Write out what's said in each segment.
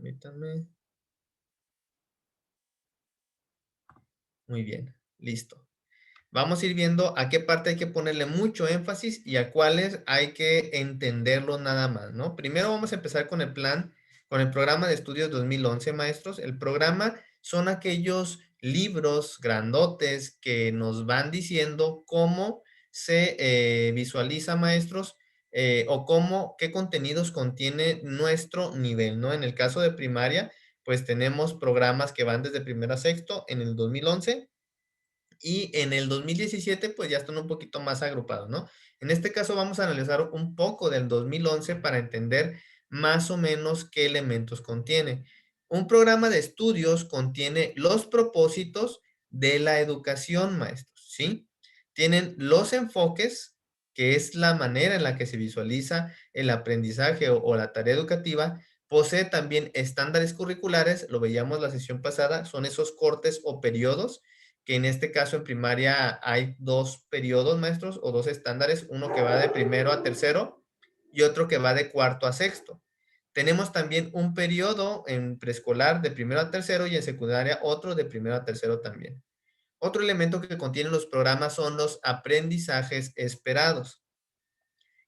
Permítanme. Muy bien, listo. Vamos a ir viendo a qué parte hay que ponerle mucho énfasis y a cuáles hay que entenderlo nada más, ¿no? Primero vamos a empezar con el plan, con el programa de estudios 2011, maestros. El programa son aquellos libros grandotes que nos van diciendo cómo se visualiza, maestros, o cómo, qué contenidos contiene nuestro nivel, ¿no? En el caso de primaria, pues tenemos programas que van desde primero a sexto en el 2011 y en el 2017 pues ya están un poquito más agrupados, ¿no? En este caso vamos a analizar un poco del 2011 para entender más o menos qué elementos contiene. Un programa de estudios contiene los propósitos de la educación, maestros, ¿sí? Tienen los enfoques, que es la manera en la que se visualiza el aprendizaje o la tarea educativa. Posee también estándares curriculares, lo veíamos la sesión pasada, son esos cortes o periodos que en este caso en primaria hay dos periodos, maestros, o dos estándares, uno que va de primero a tercero y otro que va de cuarto a sexto. Tenemos también un periodo en preescolar de primero a tercero y en secundaria otro de primero a tercero también. Otro elemento que contienen los programas son los aprendizajes esperados.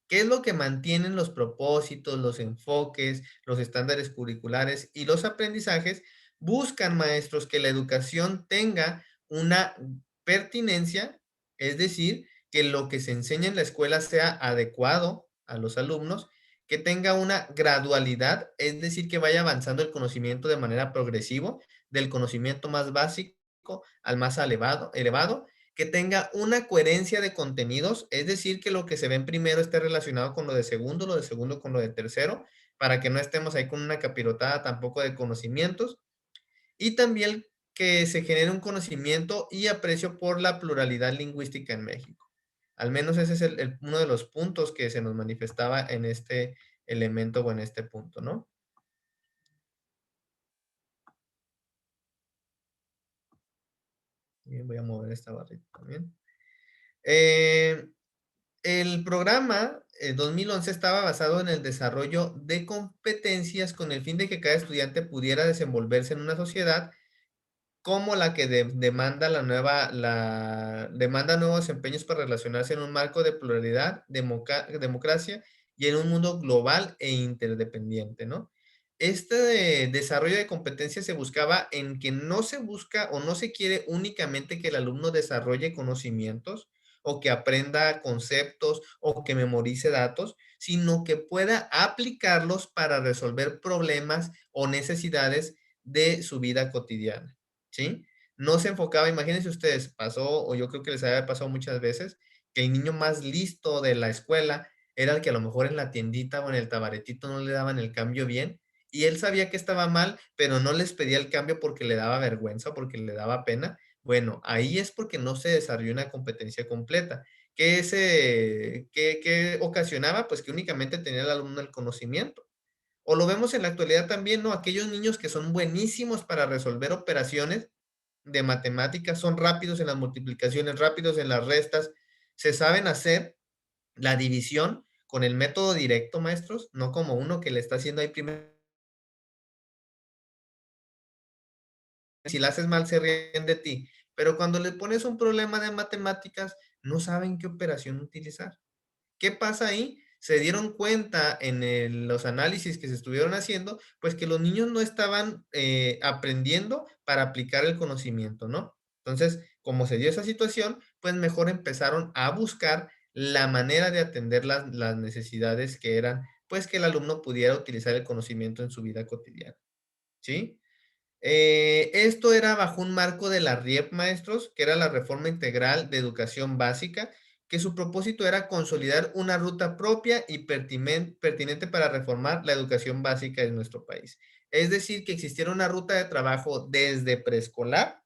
¿Qué es lo que mantienen los propósitos, los enfoques, los estándares curriculares y los aprendizajes? Buscan, maestros, que la educación tenga una pertinencia, es decir, que lo que se enseña en la escuela sea adecuado a los alumnos, que tenga una gradualidad, es decir, que vaya avanzando el conocimiento de manera progresiva, del conocimiento más básico al más elevado, que tenga una coherencia de contenidos, es decir, que lo que se ve en primero esté relacionado con lo de segundo con lo de tercero, para que no estemos ahí con una capirotada tampoco de conocimientos, y también que se genere un conocimiento y aprecio por la pluralidad lingüística en México. Al menos ese es uno de los puntos que se nos manifestaba en este elemento o en este punto, ¿no? Bien, voy a mover esta barrita también. Eh, El programa 2011 estaba basado en el desarrollo de competencias con el fin de que cada estudiante pudiera desenvolverse en una sociedad como la que demanda nuevos desempeños para relacionarse en un marco de pluralidad, democracia y en un mundo global e interdependiente, ¿no? Este desarrollo de competencias se buscaba en que no se busca o no se quiere únicamente que el alumno desarrolle conocimientos o que aprenda conceptos o que memorice datos, sino que pueda aplicarlos para resolver problemas o necesidades de su vida cotidiana. ¿Sí? No se enfocaba, imagínense ustedes, pasó, o yo creo que les había pasado muchas veces, que el niño más listo de la escuela era el que a lo mejor en la tiendita o en el tabaretito no le daban el cambio bien, y él sabía que estaba mal, pero no les pedía el cambio porque le daba vergüenza, porque le daba pena. Bueno, ahí es porque no se desarrolló una competencia completa. ¿Qué ocasionaba? Pues que únicamente tenía el alumno el conocimiento. O lo vemos en la actualidad también, ¿no? Aquellos niños que son buenísimos para resolver operaciones de matemáticas, son rápidos en las multiplicaciones, rápidos en las restas, se saben hacer la división con el método directo, maestros, no como uno que le está haciendo ahí primero. Si la haces mal, se ríen de ti. Pero cuando le pones un problema de matemáticas, no saben qué operación utilizar. ¿Qué pasa ahí? Se dieron cuenta en los análisis que se estuvieron haciendo, pues que los niños no estaban aprendiendo para aplicar el conocimiento, ¿no? Entonces, como se dio esa situación, pues mejor empezaron a buscar la manera de atender las necesidades que eran, pues que el alumno pudiera utilizar el conocimiento en su vida cotidiana, ¿sí? Esto era bajo un marco de la RIEP, maestros, que era la Reforma Integral de Educación Básica, que su propósito era consolidar una ruta propia y pertinente para reformar la educación básica de nuestro país. Es decir, que existiera una ruta de trabajo desde preescolar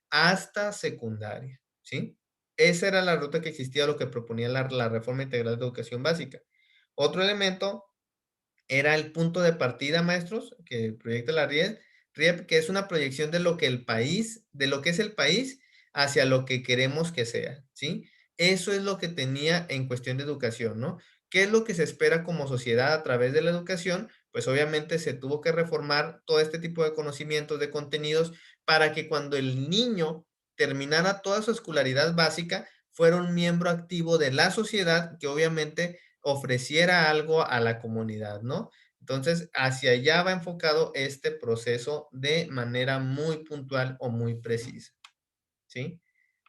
hasta secundaria, ¿sí? Esa era la ruta que existía, lo que proponía la Reforma Integral de Educación Básica. Otro elemento era el punto de partida, maestros, que proyecta la RIEP, que es una proyección de lo que el país, de lo que es el país hacia lo que queremos que sea, ¿sí? Eso es lo que tenía en cuestión de educación, ¿no? ¿Qué es lo que se espera como sociedad a través de la educación? pues obviamente se tuvo que reformar todo este tipo de conocimientos, de contenidos, para que cuando el niño terminara toda su escolaridad básica, fuera un miembro activo de la sociedad que obviamente ofreciera algo a la comunidad, ¿no? Entonces, hacia allá va enfocado este proceso de manera muy puntual o muy precisa, ¿sí?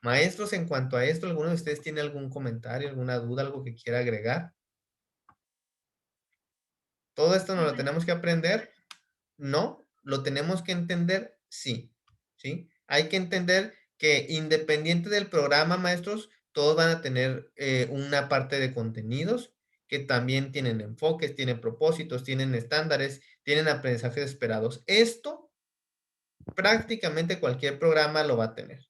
Maestros, en cuanto a esto, ¿alguno de ustedes tiene algún comentario, alguna duda, algo que quiera agregar? ¿Todo esto no lo tenemos que aprender? No. ¿Lo tenemos que entender? Sí, ¿sí? Hay que entender que independiente del programa, maestros, todos van a tener una parte de contenidos que también tienen enfoques, tienen propósitos, tienen estándares, tienen aprendizajes esperados. Esto prácticamente cualquier programa lo va a tener.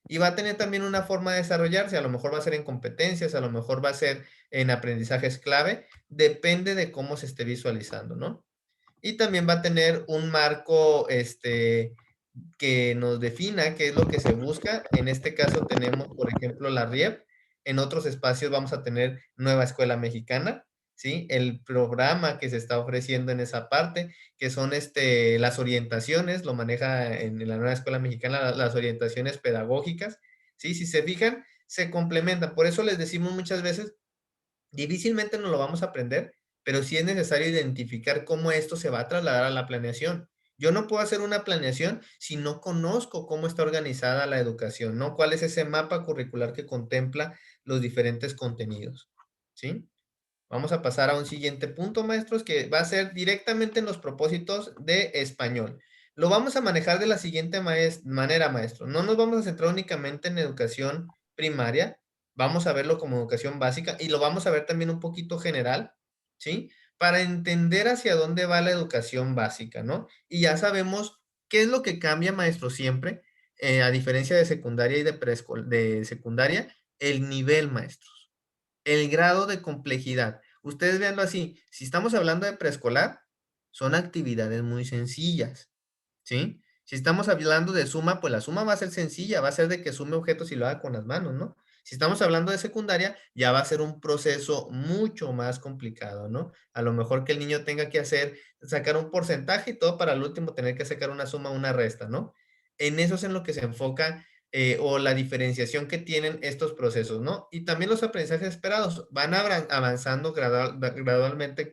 Y va a tener también una forma de desarrollarse, a lo mejor va a ser en competencias, a lo mejor va a ser en aprendizajes clave, depende de cómo se esté visualizando, ¿no? Y también va a tener un marco, que nos defina qué es lo que se busca. En este caso tenemos, por ejemplo, la RIEP. En otros espacios vamos a tener Nueva Escuela Mexicana, ¿sí? El programa que se está ofreciendo en esa parte, que son las orientaciones, lo maneja en la Nueva Escuela Mexicana, las orientaciones pedagógicas, ¿sí? Si se fijan, se complementan. Por eso les decimos muchas veces, difícilmente nos lo vamos a aprender, pero sí es necesario identificar cómo esto se va a trasladar a la planeación. Yo no puedo hacer una planeación si no conozco cómo está organizada la educación, ¿no? ¿Cuál es ese mapa curricular que contempla los diferentes contenidos? ¿Sí? Vamos a pasar a un siguiente punto, maestros, que va a ser directamente en los propósitos de español. Lo vamos a manejar de la siguiente manera, maestro. No nos vamos a centrar únicamente en educación primaria, vamos a verlo como educación básica y lo vamos a ver también un poquito general, ¿sí? Para entender hacia dónde va la educación básica, ¿no? Y ya sabemos qué es lo que cambia, maestro, siempre, a diferencia de secundaria y de secundaria, el nivel, maestro. El grado de complejidad. Ustedes véanlo así, si estamos hablando de preescolar, son actividades muy sencillas, ¿sí? Si estamos hablando de suma, pues la suma va a ser sencilla, va a ser de que sume objetos y lo haga con las manos, ¿no? Si estamos hablando de secundaria, ya va a ser un proceso mucho más complicado, ¿no? A lo mejor que el niño tenga que sacar un porcentaje y todo para el último tener que sacar una suma, una resta, ¿no? En eso es en lo que se enfoca o la diferenciación que tienen estos procesos, ¿no? Y también los aprendizajes esperados van avanzando gradualmente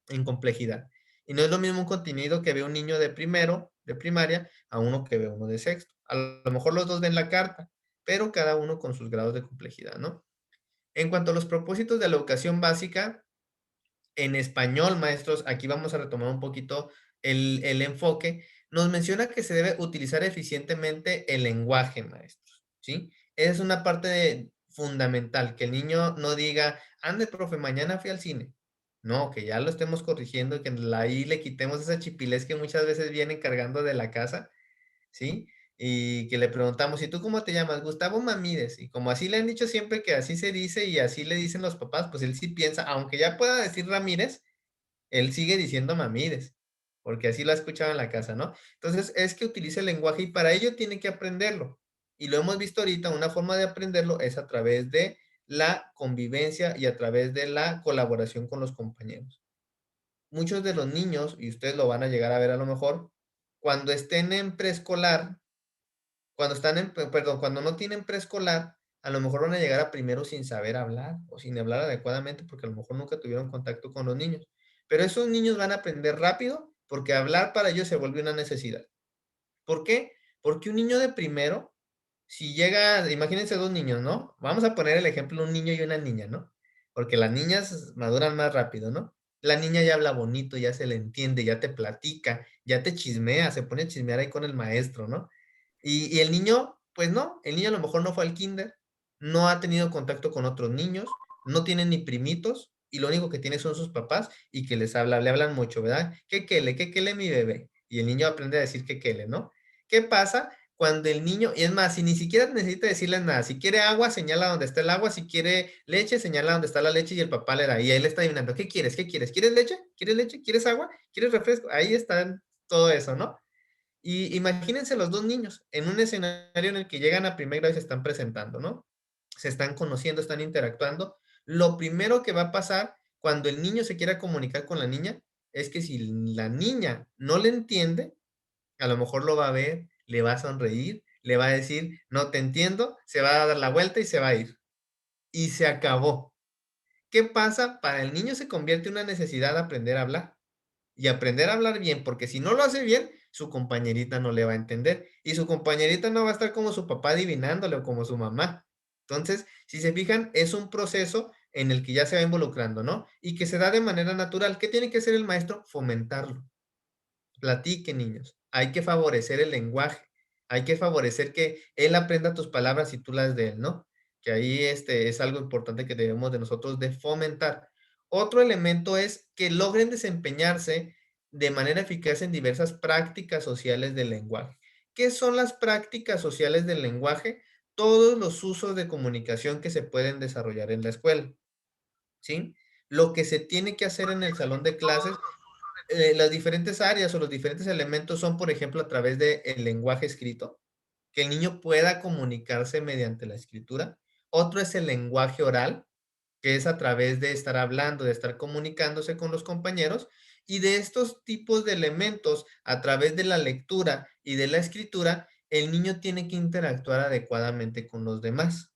en complejidad. Y no es lo mismo un contenido que ve un niño de primero, de primaria, a uno que ve uno de sexto. A lo mejor los dos ven la carta, pero cada uno con sus grados de complejidad, ¿no? En cuanto a los propósitos de la educación básica, en español, maestros, aquí vamos a retomar un poquito el enfoque. Nos menciona que se debe utilizar eficientemente el lenguaje, maestros, ¿sí? Es una parte fundamental, que el niño no diga, ande, profe, mañana fui al cine. No, que ya lo estemos corrigiendo, que ahí le quitemos esa chipilez que muchas veces vienen cargando de la casa, ¿sí? Y que le preguntamos, ¿y tú cómo te llamas? Gustavo Mamídez. Y como así le han dicho siempre que así se dice y así le dicen los papás, pues él sí piensa, aunque ya pueda decir Ramírez, él sigue diciendo Mamídez, porque así lo ha escuchado en la casa, ¿no? Entonces, es que utilice el lenguaje y para ello tiene que aprenderlo. Y lo hemos visto ahorita, una forma de aprenderlo es a través de la convivencia y a través de la colaboración con los compañeros. Muchos de los niños, y ustedes lo van a llegar a ver a lo mejor, cuando estén en preescolar, cuando no tienen preescolar, a lo mejor van a llegar a primero sin saber hablar o sin hablar adecuadamente porque a lo mejor nunca tuvieron contacto con los niños. Pero esos niños van a aprender rápido porque hablar para ellos se vuelve una necesidad. ¿Por qué? Porque un niño de primero, si llega, imagínense dos niños, ¿no? Vamos a poner el ejemplo un niño y una niña, ¿no? Porque las niñas maduran más rápido, ¿no? La niña ya habla bonito, ya se le entiende, ya te platica, ya te chismea, se pone a chismear ahí con el maestro, ¿no? Y el niño, pues no, el niño a lo mejor no fue al kinder, no ha tenido contacto con otros niños, no tiene ni primitos, y lo único que tiene son sus papás y que le hablan mucho, ¿verdad? Qué quele mi bebé? Y el niño aprende a decir qué quele, ¿no? ¿Qué pasa cuando el niño, y es más, si ni siquiera necesita decirles nada, si quiere agua, señala donde está el agua, si quiere leche, señala donde está la leche y el papá le da, y ahí le está adivinando, ¿qué quieres? ¿Qué quieres? ¿Quieres leche? ¿Quieres leche? ¿Quieres agua? ¿Quieres refresco? Ahí está todo eso, ¿no? Y imagínense los dos niños en un escenario en el que llegan a primer grado y se están presentando, ¿no? Se están conociendo, están interactuando. Lo primero que va a pasar cuando el niño se quiera comunicar con la niña es que si la niña no le entiende, a lo mejor lo va a ver, le va a sonreír, le va a decir, no te entiendo, se va a dar la vuelta y se va a ir. Y se acabó. ¿Qué pasa? Para el niño se convierte en una necesidad de aprender a hablar y aprender a hablar bien, porque si no lo hace bien, su compañerita no le va a entender y su compañerita no va a estar como su papá adivinándole o como su mamá. Entonces, si se fijan, es un proceso en el que ya se va involucrando, ¿no? Y que se da de manera natural. ¿Qué tiene que hacer el maestro? Fomentarlo. Platiquen, niños. Hay que favorecer el lenguaje. Hay que favorecer que él aprenda tus palabras y tú las de él, ¿no? Que ahí es algo importante que debemos de nosotros de fomentar. Otro elemento es que logren desempeñarse de manera eficaz en diversas prácticas sociales del lenguaje. ¿Qué son las prácticas sociales del lenguaje? Todos los usos de comunicación que se pueden desarrollar en la escuela, ¿sí? Lo que se tiene que hacer en el salón de clases las diferentes áreas o los diferentes elementos son, por ejemplo, a través del lenguaje escrito, que el niño pueda comunicarse mediante la escritura. Otro es el lenguaje oral, que es a través de estar hablando, de estar comunicándose con los compañeros. Y de estos tipos de elementos, a través de la lectura y de la escritura, el niño tiene que interactuar adecuadamente con los demás,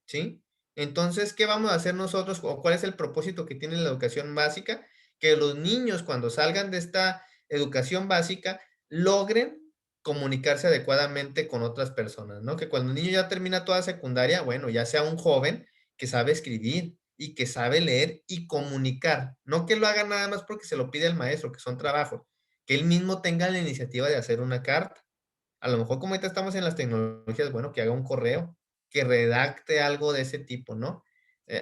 ¿sí? Entonces, ¿qué vamos a hacer nosotros o cuál es el propósito que tiene la educación básica? Que los niños cuando salgan de esta educación básica logren comunicarse adecuadamente con otras personas, ¿no? Que cuando el niño ya termina toda secundaria, bueno, ya sea un joven que sabe escribir y que sabe leer y comunicar, no que lo haga nada más porque se lo pide el maestro, que son trabajos, que él mismo tenga la iniciativa de hacer una carta. A lo mejor como ahorita estamos en las tecnologías, bueno, que haga un correo, que redacte algo de ese tipo, ¿no?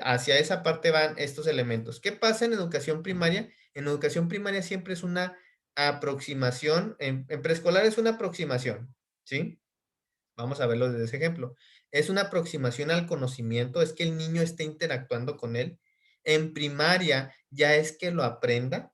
Hacia esa parte van estos elementos. ¿Qué pasa en educación primaria? En educación primaria siempre es una aproximación, en preescolar es una aproximación, ¿sí? Vamos a verlo desde ese ejemplo. Es una aproximación al conocimiento, es que el niño esté interactuando con él. En primaria ya es que lo aprenda,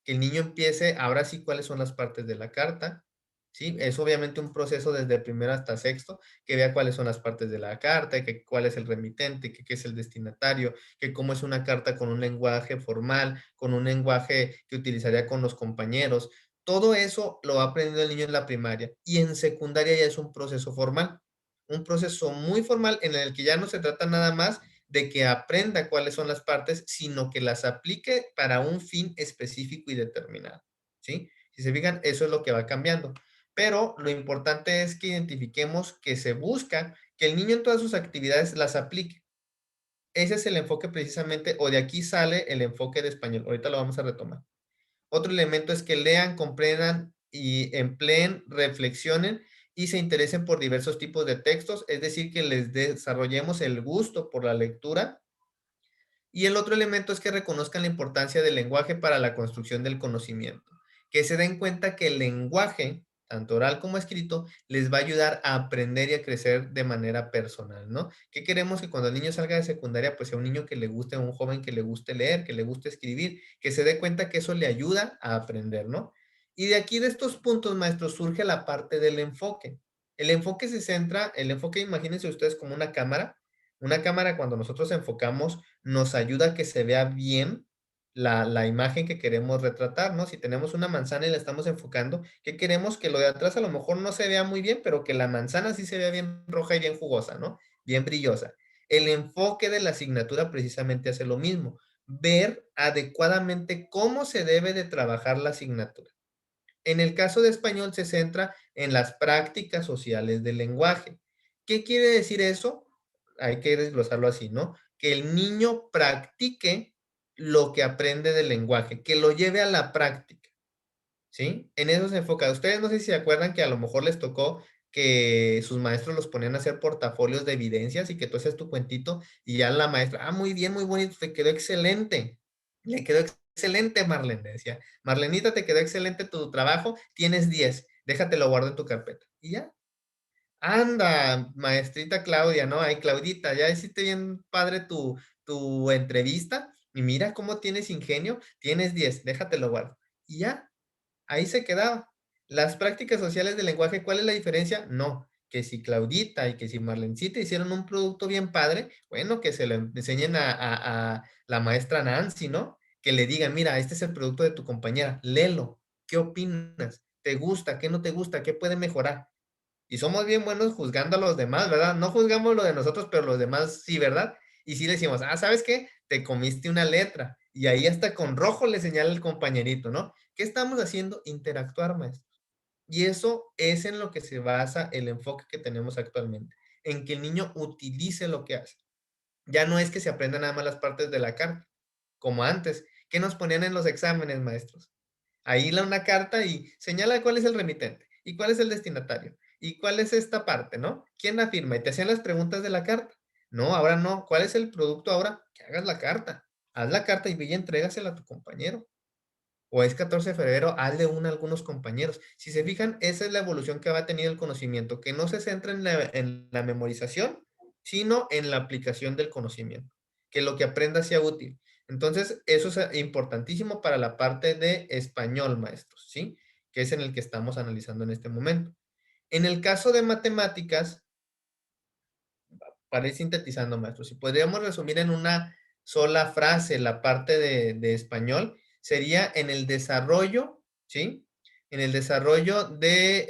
que el niño empiece, ahora sí, cuáles son las partes de la carta, ¿sí? Es obviamente un proceso desde primero hasta sexto, que vea cuáles son las partes de la carta, que cuál es el remitente, que qué es el destinatario, que cómo es una carta con un lenguaje formal, con un lenguaje que utilizaría con los compañeros. Todo eso lo va aprendiendo el niño en la primaria y en secundaria ya es un proceso formal, un proceso muy formal en el que ya no se trata nada más de que aprenda cuáles son las partes, sino que las aplique para un fin específico y determinado, ¿sí? Si se fijan, eso es lo que va cambiando. Pero lo importante es que identifiquemos que se busca que el niño en todas sus actividades las aplique. Ese es el enfoque precisamente, o de aquí sale el enfoque de español. Ahorita lo vamos a retomar. Otro elemento es que lean, comprendan y empleen, reflexionen y se interesen por diversos tipos de textos, es decir, que les desarrollemos el gusto por la lectura. Y el otro elemento es que reconozcan la importancia del lenguaje para la construcción del conocimiento, que se den cuenta que el lenguaje, tanto oral como escrito, les va a ayudar a aprender y a crecer de manera personal, ¿no? ¿Qué queremos? Que cuando el niño salga de secundaria, pues sea un niño que le guste, un joven que le guste leer, que le guste escribir, que se dé cuenta que eso le ayuda a aprender, ¿no? Y de aquí, de estos puntos, maestros, surge la parte del enfoque. El enfoque se centra, el enfoque, imagínense ustedes como una cámara. Una cámara, cuando nosotros enfocamos, nos ayuda a que se vea bien la imagen que queremos retratar, ¿no? Si tenemos una manzana y la estamos enfocando, ¿qué queremos? Que lo de atrás a lo mejor no se vea muy bien, pero que la manzana sí se vea bien roja y bien jugosa, ¿no? Bien brillosa. El enfoque de la asignatura precisamente hace lo mismo, ver adecuadamente cómo se debe de trabajar la asignatura. En el caso de español se centra en las prácticas sociales del lenguaje. ¿Qué quiere decir eso? Hay que desglosarlo así, ¿no? Que el niño practique lo que aprende del lenguaje, que lo lleve a la práctica, ¿sí? En eso se enfoca. Ustedes no sé si se acuerdan que a lo mejor les tocó que sus maestros los ponían a hacer portafolios de evidencias y que tú haces tu cuentito y ya la maestra, muy bien, muy bonito, te quedó excelente. Le quedó excelente, Marlene, decía. Marlenita, te quedó excelente tu trabajo, tienes 10, déjatelo guardo en tu carpeta. Y ya, anda, maestrita Claudia, ¿no? Ay, Claudita, ya hiciste bien padre tu entrevista y mira cómo tienes ingenio, tienes 10, déjatelo guardo. Y ya, ahí se quedaba. Las prácticas sociales del lenguaje, ¿cuál es la diferencia? No, que si Claudita y que si Marlencita hicieron un producto bien padre, bueno, que se lo enseñen a la maestra Nancy, ¿no? que le digan, mira, este es el producto de tu compañera, léelo, ¿qué opinas? ¿Te gusta? ¿Qué no te gusta? ¿Qué puede mejorar? Y somos bien buenos juzgando a los demás, ¿verdad? No juzgamos lo de nosotros, pero los demás sí, ¿verdad? Y sí le decimos, ah, ¿sabes qué? Te comiste una letra. Y ahí hasta con rojo le señala el compañerito, ¿no? ¿Qué estamos haciendo? Interactuar, maestro. Y eso es en lo que se basa el enfoque que tenemos actualmente, en que el niño utilice lo que hace. Ya no es que se aprendan nada más las partes de la carta, como antes. ¿Qué nos ponían en los exámenes, maestros? Ahí una carta y señala cuál es el remitente y cuál es el destinatario y cuál es esta parte, ¿no? ¿Quién la firma? Y te hacían las preguntas de la carta. No, ahora no. ¿Cuál es el producto ahora? Que hagas la carta. Haz la carta y ve y entrégasela a tu compañero. O es 14 de febrero, hazle una a algunos compañeros. Si se fijan, esa es la evolución que va a tener el conocimiento, que no se centra en la memorización, sino en la aplicación del conocimiento, que lo que aprenda sea útil. Entonces, eso es importantísimo para la parte de español, maestros, ¿sí? Que es en el que estamos analizando en este momento. En el caso de matemáticas, para ir sintetizando, maestros, si podríamos resumir en una sola frase la parte de español, sería en el desarrollo, ¿sí? En el desarrollo de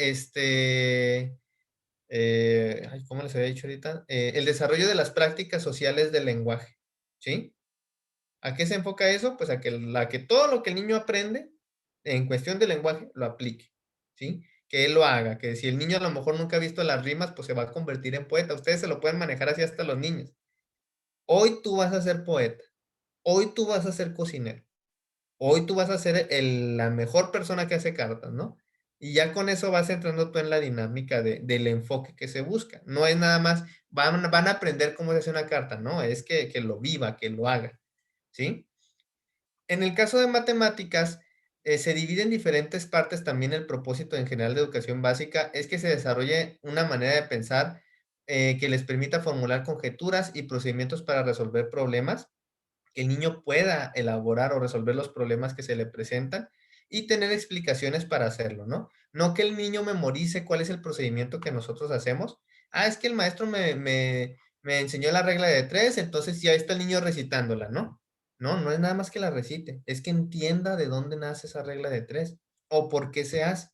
ay, ¿cómo les había dicho ahorita? El desarrollo de las prácticas sociales del lenguaje, ¿sí? ¿A qué se enfoca eso? Pues a que todo lo que el niño aprende en cuestión de lenguaje lo aplique, ¿sí? Que él lo haga, que si el niño a lo mejor nunca ha visto las rimas, pues se va a convertir en poeta. Ustedes se lo pueden manejar así hasta los niños. Hoy tú vas a ser poeta, hoy tú vas a ser cocinero, hoy tú vas a ser la mejor persona que hace cartas, ¿no? Y ya con eso vas entrando tú en la dinámica del enfoque que se busca. No es nada más, van a aprender cómo se hace una carta, no, es que lo viva, que lo haga, ¿sí? En el caso de matemáticas, se divide en diferentes partes también el propósito en general de educación básica, es que se desarrolle una manera de pensar que les permita formular conjeturas y procedimientos para resolver problemas, que el niño pueda elaborar o resolver los problemas que se le presentan y tener explicaciones para hacerlo, ¿no? No que el niño memorice cuál es el procedimiento que nosotros hacemos. Ah, es que el maestro me enseñó la regla de tres, entonces ya está el niño recitándola, ¿no? No, no es nada más que la recite, es que entienda de dónde nace esa regla de tres o por qué se hace.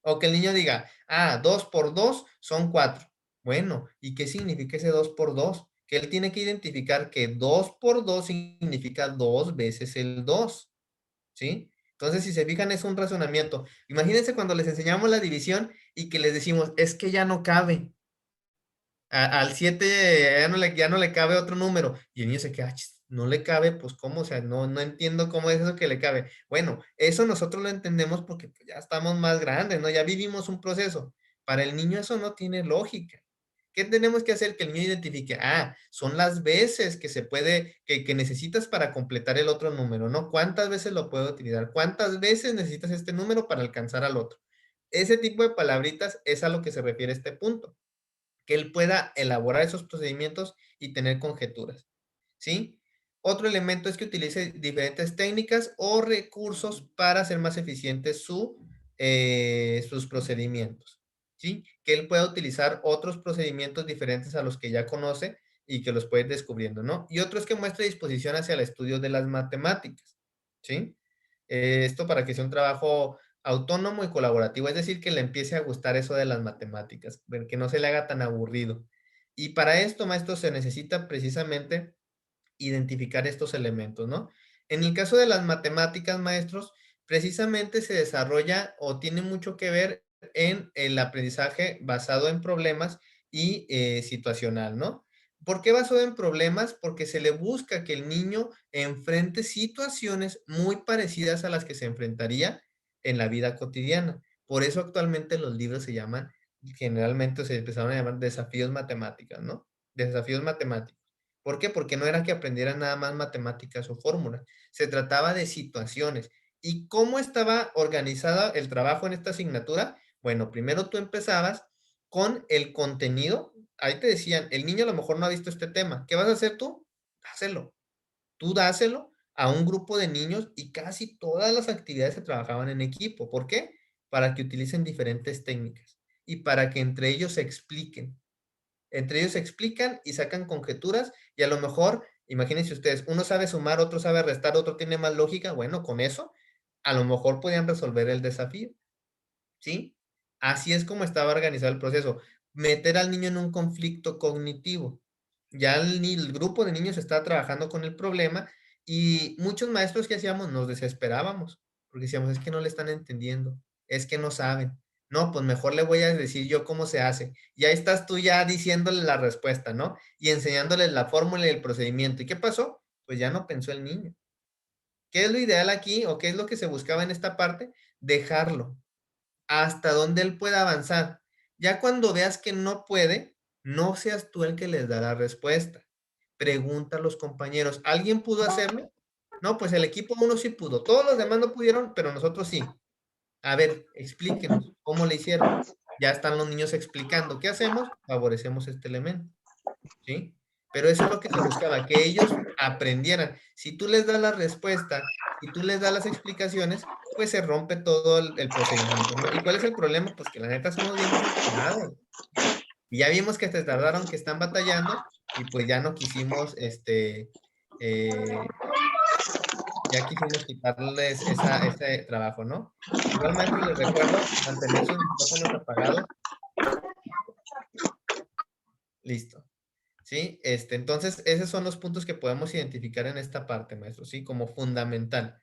O que el niño diga, ah, 2 por 2 son 4. Bueno, ¿y qué significa ese 2 por 2? Que él tiene que identificar que 2 por 2 significa 2 veces el 2, ¿sí? Entonces, si se fijan, es un razonamiento. Imagínense cuando les enseñamos la división y que les decimos, es que ya no cabe. Al 7 ya no le cabe otro número. Y el niño se queda, "Chis, no le cabe, pues cómo, o sea, no entiendo cómo es eso que le cabe. Bueno, eso nosotros lo entendemos porque pues, ya estamos más grandes, ¿no? Ya vivimos un proceso. Para el niño eso no tiene lógica. ¿Qué tenemos que hacer? Que el niño identifique, ah, son las veces que se puede, que necesitas para completar el otro número, ¿no? ¿Cuántas veces lo puedo utilizar? ¿Cuántas veces necesitas este número para alcanzar al otro? Ese tipo de palabritas es a lo que se refiere este punto, que él pueda elaborar esos procedimientos y tener conjeturas, ¿sí? Otro elemento es que utilice diferentes técnicas o recursos para hacer más eficientes sus procedimientos, ¿sí? Que él pueda utilizar otros procedimientos diferentes a los que ya conoce y que los puede ir descubriendo, ¿no? Y otro es que muestre disposición hacia el estudio de las matemáticas, ¿sí? Esto para que sea un trabajo autónomo y colaborativo, es decir, que le empiece a gustar eso de las matemáticas, que no se le haga tan aburrido. Y para esto, maestro, se necesita precisamente identificar estos elementos, ¿no? En el caso de las matemáticas, maestros, precisamente se desarrolla o tiene mucho que ver en el aprendizaje basado en problemas y situacional, ¿no? ¿Por qué basado en problemas? Porque se le busca que el niño enfrente situaciones muy parecidas a las que se enfrentaría en la vida cotidiana. Por eso actualmente los libros se llaman, generalmente se empezaron a llamar desafíos matemáticas, ¿no? Desafíos matemáticos. ¿Por qué? Porque no era que aprendieran nada más matemáticas o fórmulas, se trataba de situaciones. ¿Y cómo estaba organizada el trabajo en esta asignatura? Bueno, primero tú empezabas con el contenido. Ahí te decían, el niño a lo mejor no ha visto este tema. ¿Qué vas a hacer tú? Dáselo. Tú dáselo a un grupo de niños y casi todas las actividades se trabajaban en equipo. ¿Por qué? Para que utilicen diferentes técnicas y para que entre ellos se expliquen. Entre ellos se explican y sacan conjeturas y a lo mejor Imagínense ustedes, uno sabe sumar, otro sabe restar, otro tiene más lógica. Bueno, con eso a lo mejor podían resolver el desafío, ¿sí? Así es como estaba organizado el proceso. Meter al niño en un conflicto cognitivo. Ya el grupo de niños estaba trabajando con el problema y muchos maestros que hacíamos nos desesperábamos porque decíamos, es que no le están entendiendo, es que no saben. No, pues mejor le voy a decir yo cómo se hace. Y ahí estás tú ya diciéndole la respuesta, ¿no? Y enseñándole la fórmula y el procedimiento. ¿Y qué pasó? Pues ya no pensó el niño. ¿Qué es lo ideal aquí o qué es lo que se buscaba en esta parte? Dejarlo hasta donde él pueda avanzar. Ya cuando veas que no puede, no seas tú el que les da la respuesta. Pregunta a los compañeros, ¿alguien pudo hacerlo? No, pues el equipo uno sí pudo. Todos los demás no pudieron, pero nosotros sí. A ver, explíquenos cómo le hicieron. Ya están los niños explicando. ¿Qué hacemos? Favorecemos este elemento. ¿Sí? Pero eso es lo que se buscaba, que ellos aprendieran. Si tú les das la respuesta, si tú les das las explicaciones, pues se rompe todo el procedimiento, ¿no? ¿Y cuál es el problema? Pues que la neta somos bien desesperados. Y ya vimos que se tardaron, que están batallando, y pues ya no quisimos, eh, ya quisimos quitarles ese trabajo, ¿no? Igual, maestro, les recuerdo mantener sus micrófonos apagados. Listo. ¿Sí? Entonces, esos son los puntos que podemos identificar en esta parte, maestro, ¿sí? Como fundamental.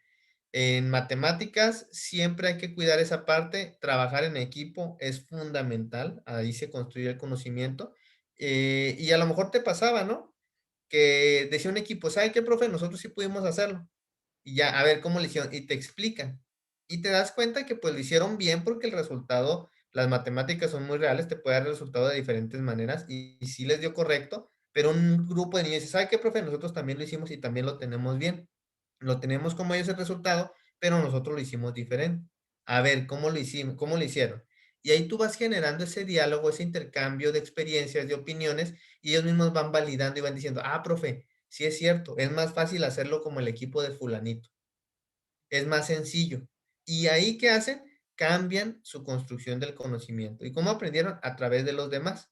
En matemáticas siempre hay que cuidar esa parte, trabajar en equipo es fundamental, ahí se construye el conocimiento. Y a lo mejor te pasaba, ¿no? Que decía un equipo, ¿sabe qué, profe? Nosotros sí pudimos hacerlo. Y ya, a ver cómo le hicieron, y te explican. Y te das cuenta que pues lo hicieron bien porque el resultado, las matemáticas son muy reales, te puede dar el resultado de diferentes maneras y sí les dio correcto, pero un grupo de niños dice, ¿sabe qué, profe? Nosotros también lo hicimos y también lo tenemos bien. Lo tenemos como ellos el resultado, pero nosotros lo hicimos diferente. A ver, ¿cómo lo hicimos? ¿Cómo lo hicieron? Y ahí tú vas generando ese diálogo, ese intercambio de experiencias, de opiniones, y ellos mismos van validando y van diciendo, ah, profe, sí es cierto, es más fácil hacerlo como el equipo de fulanito, es más sencillo. Y ahí, ¿qué hacen? Cambian su construcción del conocimiento. ¿Y cómo aprendieron? A través de los demás.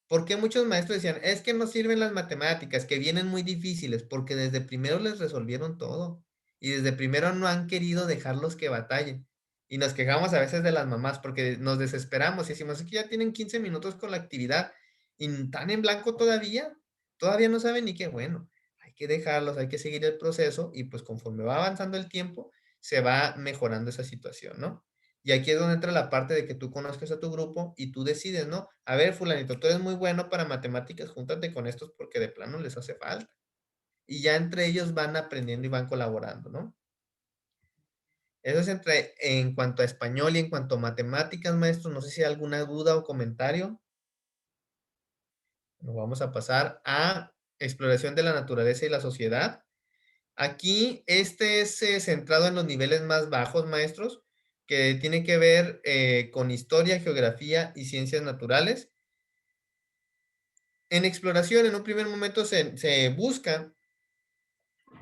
¿Por qué muchos maestros decían, es que no sirven las matemáticas, que vienen muy difíciles? Porque desde primero les resolvieron todo. Y desde primero no han querido dejarlos que batallen. Y nos quejamos a veces de las mamás porque nos desesperamos y decimos, es que ya tienen 15 minutos con la actividad y están en blanco todavía. Todavía no saben ni qué. Bueno, hay que dejarlos, hay que seguir el proceso y pues conforme va avanzando el tiempo, se va mejorando esa situación, ¿no? Y aquí es donde entra la parte de que tú conozcas a tu grupo y tú decides, ¿no? A ver, fulanito, tú eres muy bueno para matemáticas, júntate con estos porque de plano les hace falta. Y ya entre ellos van aprendiendo y van colaborando, ¿no? Eso es en cuanto a español y en cuanto a matemáticas, maestro. No sé si hay alguna duda o comentario. Nos vamos a pasar a exploración de la naturaleza y la sociedad. Aquí este es centrado en los niveles más bajos, maestros, que tiene que ver con historia, geografía y ciencias naturales. En exploración, en un primer momento se busca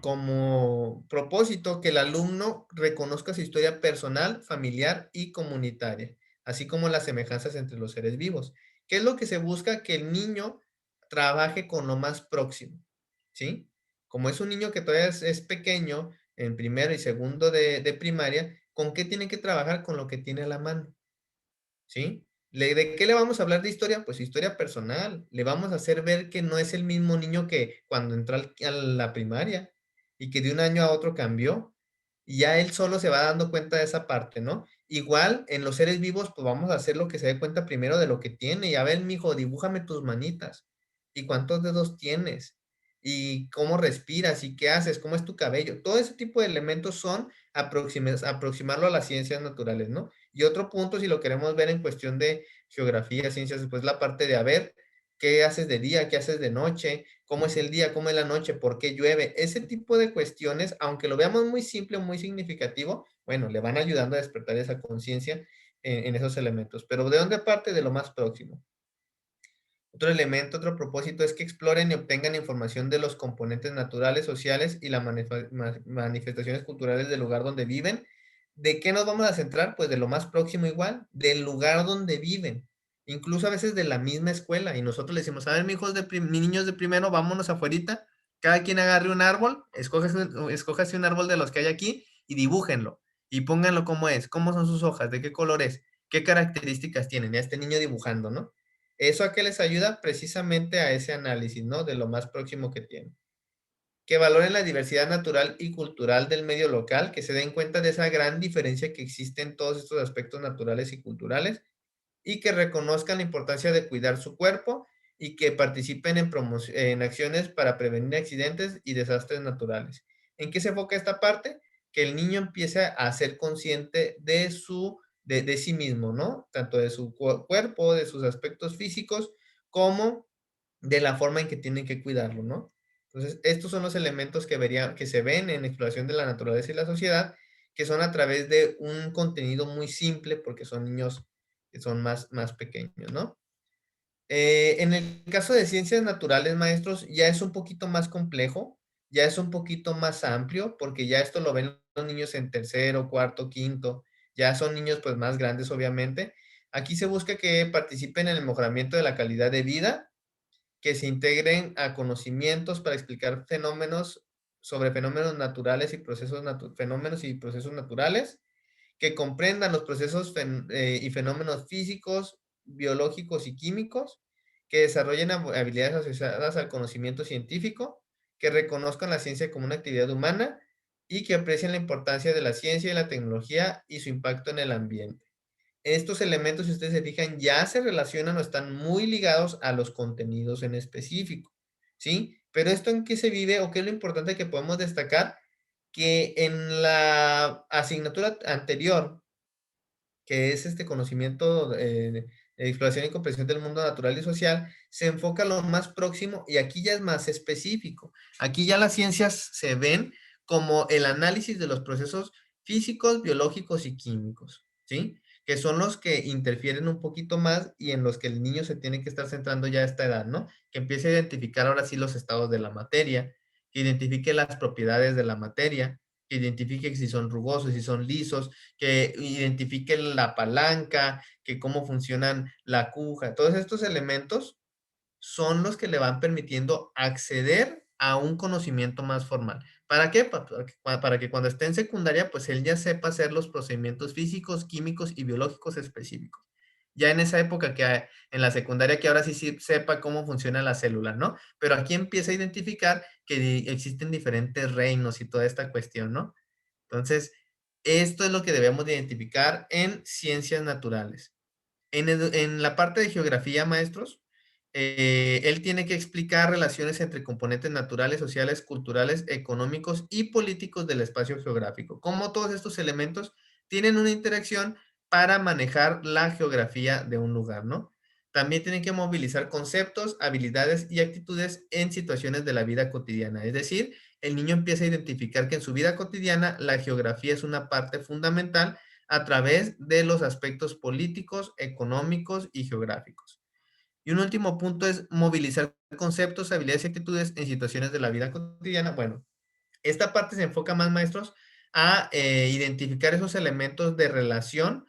como propósito que el alumno reconozca su historia personal, familiar y comunitaria, así como las semejanzas entre los seres vivos. ¿Qué es lo que se busca? Que el niño trabaje con lo más próximo, ¿sí? Como es un niño que todavía es pequeño, en primero y segundo de primaria, ¿con qué tiene que trabajar? Con lo que tiene a la mano. ¿Sí? ¿De qué le vamos a hablar de historia? Pues historia personal. Le vamos a hacer ver que no es el mismo niño que cuando entró a la primaria y que de un año a otro cambió. Y ya él solo se va dando cuenta de esa parte, ¿no? Igual en los seres vivos, pues vamos a hacer lo que se dé cuenta primero de lo que tiene. Y a ver, mijo, dibújame tus manitas. ¿Y cuántos dedos tienes? ¿Y cómo respiras? ¿Y qué haces? ¿Cómo es tu cabello? Todo ese tipo de elementos son aproximarlo a las ciencias naturales, ¿no? Y otro punto, si lo queremos ver en cuestión de geografía, ciencias, después la parte de a ver qué haces de día, qué haces de noche, cómo es el día, cómo es la noche, por qué llueve. Ese tipo de cuestiones, aunque lo veamos muy simple, muy significativo, bueno, le van ayudando a despertar esa conciencia en esos elementos. Pero ¿de dónde parte? De lo más próximo. Otro elemento, otro propósito es que exploren y obtengan información de los componentes naturales, sociales y las manifestaciones culturales del lugar donde viven. ¿De qué nos vamos a centrar? Pues de lo más próximo igual, del lugar donde viven, incluso a veces de la misma escuela. Y nosotros le decimos, a ver, mis niños de primero, vámonos afuerita Cada quien agarre un árbol, escójase un árbol de los que hay aquí y dibújenlo. Y pónganlo cómo es, cómo son sus hojas, de qué color es, qué características tienen. Ya este niño dibujando, ¿no? ¿Eso a qué les ayuda? Precisamente a ese análisis, ¿no? De lo más próximo que tienen. Que valoren la diversidad natural y cultural del medio local, que se den cuenta de esa gran diferencia que existe en todos estos aspectos naturales y culturales, y que reconozcan la importancia de cuidar su cuerpo y que participen en acciones para prevenir accidentes y desastres naturales. ¿En qué se enfoca esta parte? Que el niño empiece a ser consciente de sí mismo, ¿no? Tanto de su cuerpo, de sus aspectos físicos, como de la forma en que tienen que cuidarlo, ¿no? Entonces, estos son los elementos que se ven en exploración de la naturaleza y la sociedad, que son a través de un contenido muy simple, porque son niños que son más pequeños, ¿no? En el caso de ciencias naturales, maestros, ya es un poquito más complejo, ya es un poquito más amplio, porque ya esto lo ven los niños en tercero, cuarto, quinto, ya son niños pues más grandes, obviamente. Aquí se busca que participen en el mejoramiento de la calidad de vida, que se integren a conocimientos para explicar fenómenos sobre fenómenos naturales y fenómenos y procesos naturales, que comprendan los procesos y fenómenos físicos, biológicos y químicos, que desarrollen habilidades asociadas al conocimiento científico, que reconozcan la ciencia como una actividad humana y que aprecien la importancia de la ciencia y la tecnología y su impacto en el ambiente. Estos elementos, si ustedes se fijan, ya se relacionan o están muy ligados a los contenidos en específico, ¿sí? Pero esto en qué se vive o qué es lo importante que podemos destacar, que en la asignatura anterior, que es este conocimiento de exploración y comprensión del mundo natural y social, se enfoca a lo más próximo y aquí ya es más específico. Aquí ya las ciencias se ven como el análisis de los procesos físicos, biológicos y químicos, ¿sí? Que son los que interfieren un poquito más y en los que el niño se tiene que estar centrando ya a esta edad, ¿no? Que empiece a identificar ahora sí los estados de la materia, que identifique las propiedades de la materia, que identifique si son rugosos, si son lisos, que identifique la palanca, que cómo funcionan la aguja. Todos estos elementos son los que le van permitiendo acceder a un conocimiento más formal. ¿Para qué? Para que cuando esté en secundaria, pues él ya sepa hacer los procedimientos físicos, químicos y biológicos específicos. Ya en esa época en la secundaria, que ahora sí sepa cómo funciona la célula, ¿no? Pero aquí empieza a identificar que existen diferentes reinos y toda esta cuestión, ¿no? Entonces, esto es lo que debemos de identificar en ciencias naturales. En la parte de geografía, maestros, él tiene que explicar relaciones entre componentes naturales, sociales, culturales, económicos y políticos del espacio geográfico. Cómo todos estos elementos tienen una interacción para manejar la geografía de un lugar, ¿no? También tienen que movilizar conceptos, habilidades y actitudes en situaciones de la vida cotidiana. Es decir, el niño empieza a identificar que en su vida cotidiana la geografía es una parte fundamental a través de los aspectos políticos, económicos y geográficos. Y un último punto es movilizar conceptos, habilidades y actitudes en situaciones de la vida cotidiana. Bueno, esta parte se enfoca más, maestros, a identificar esos elementos de relación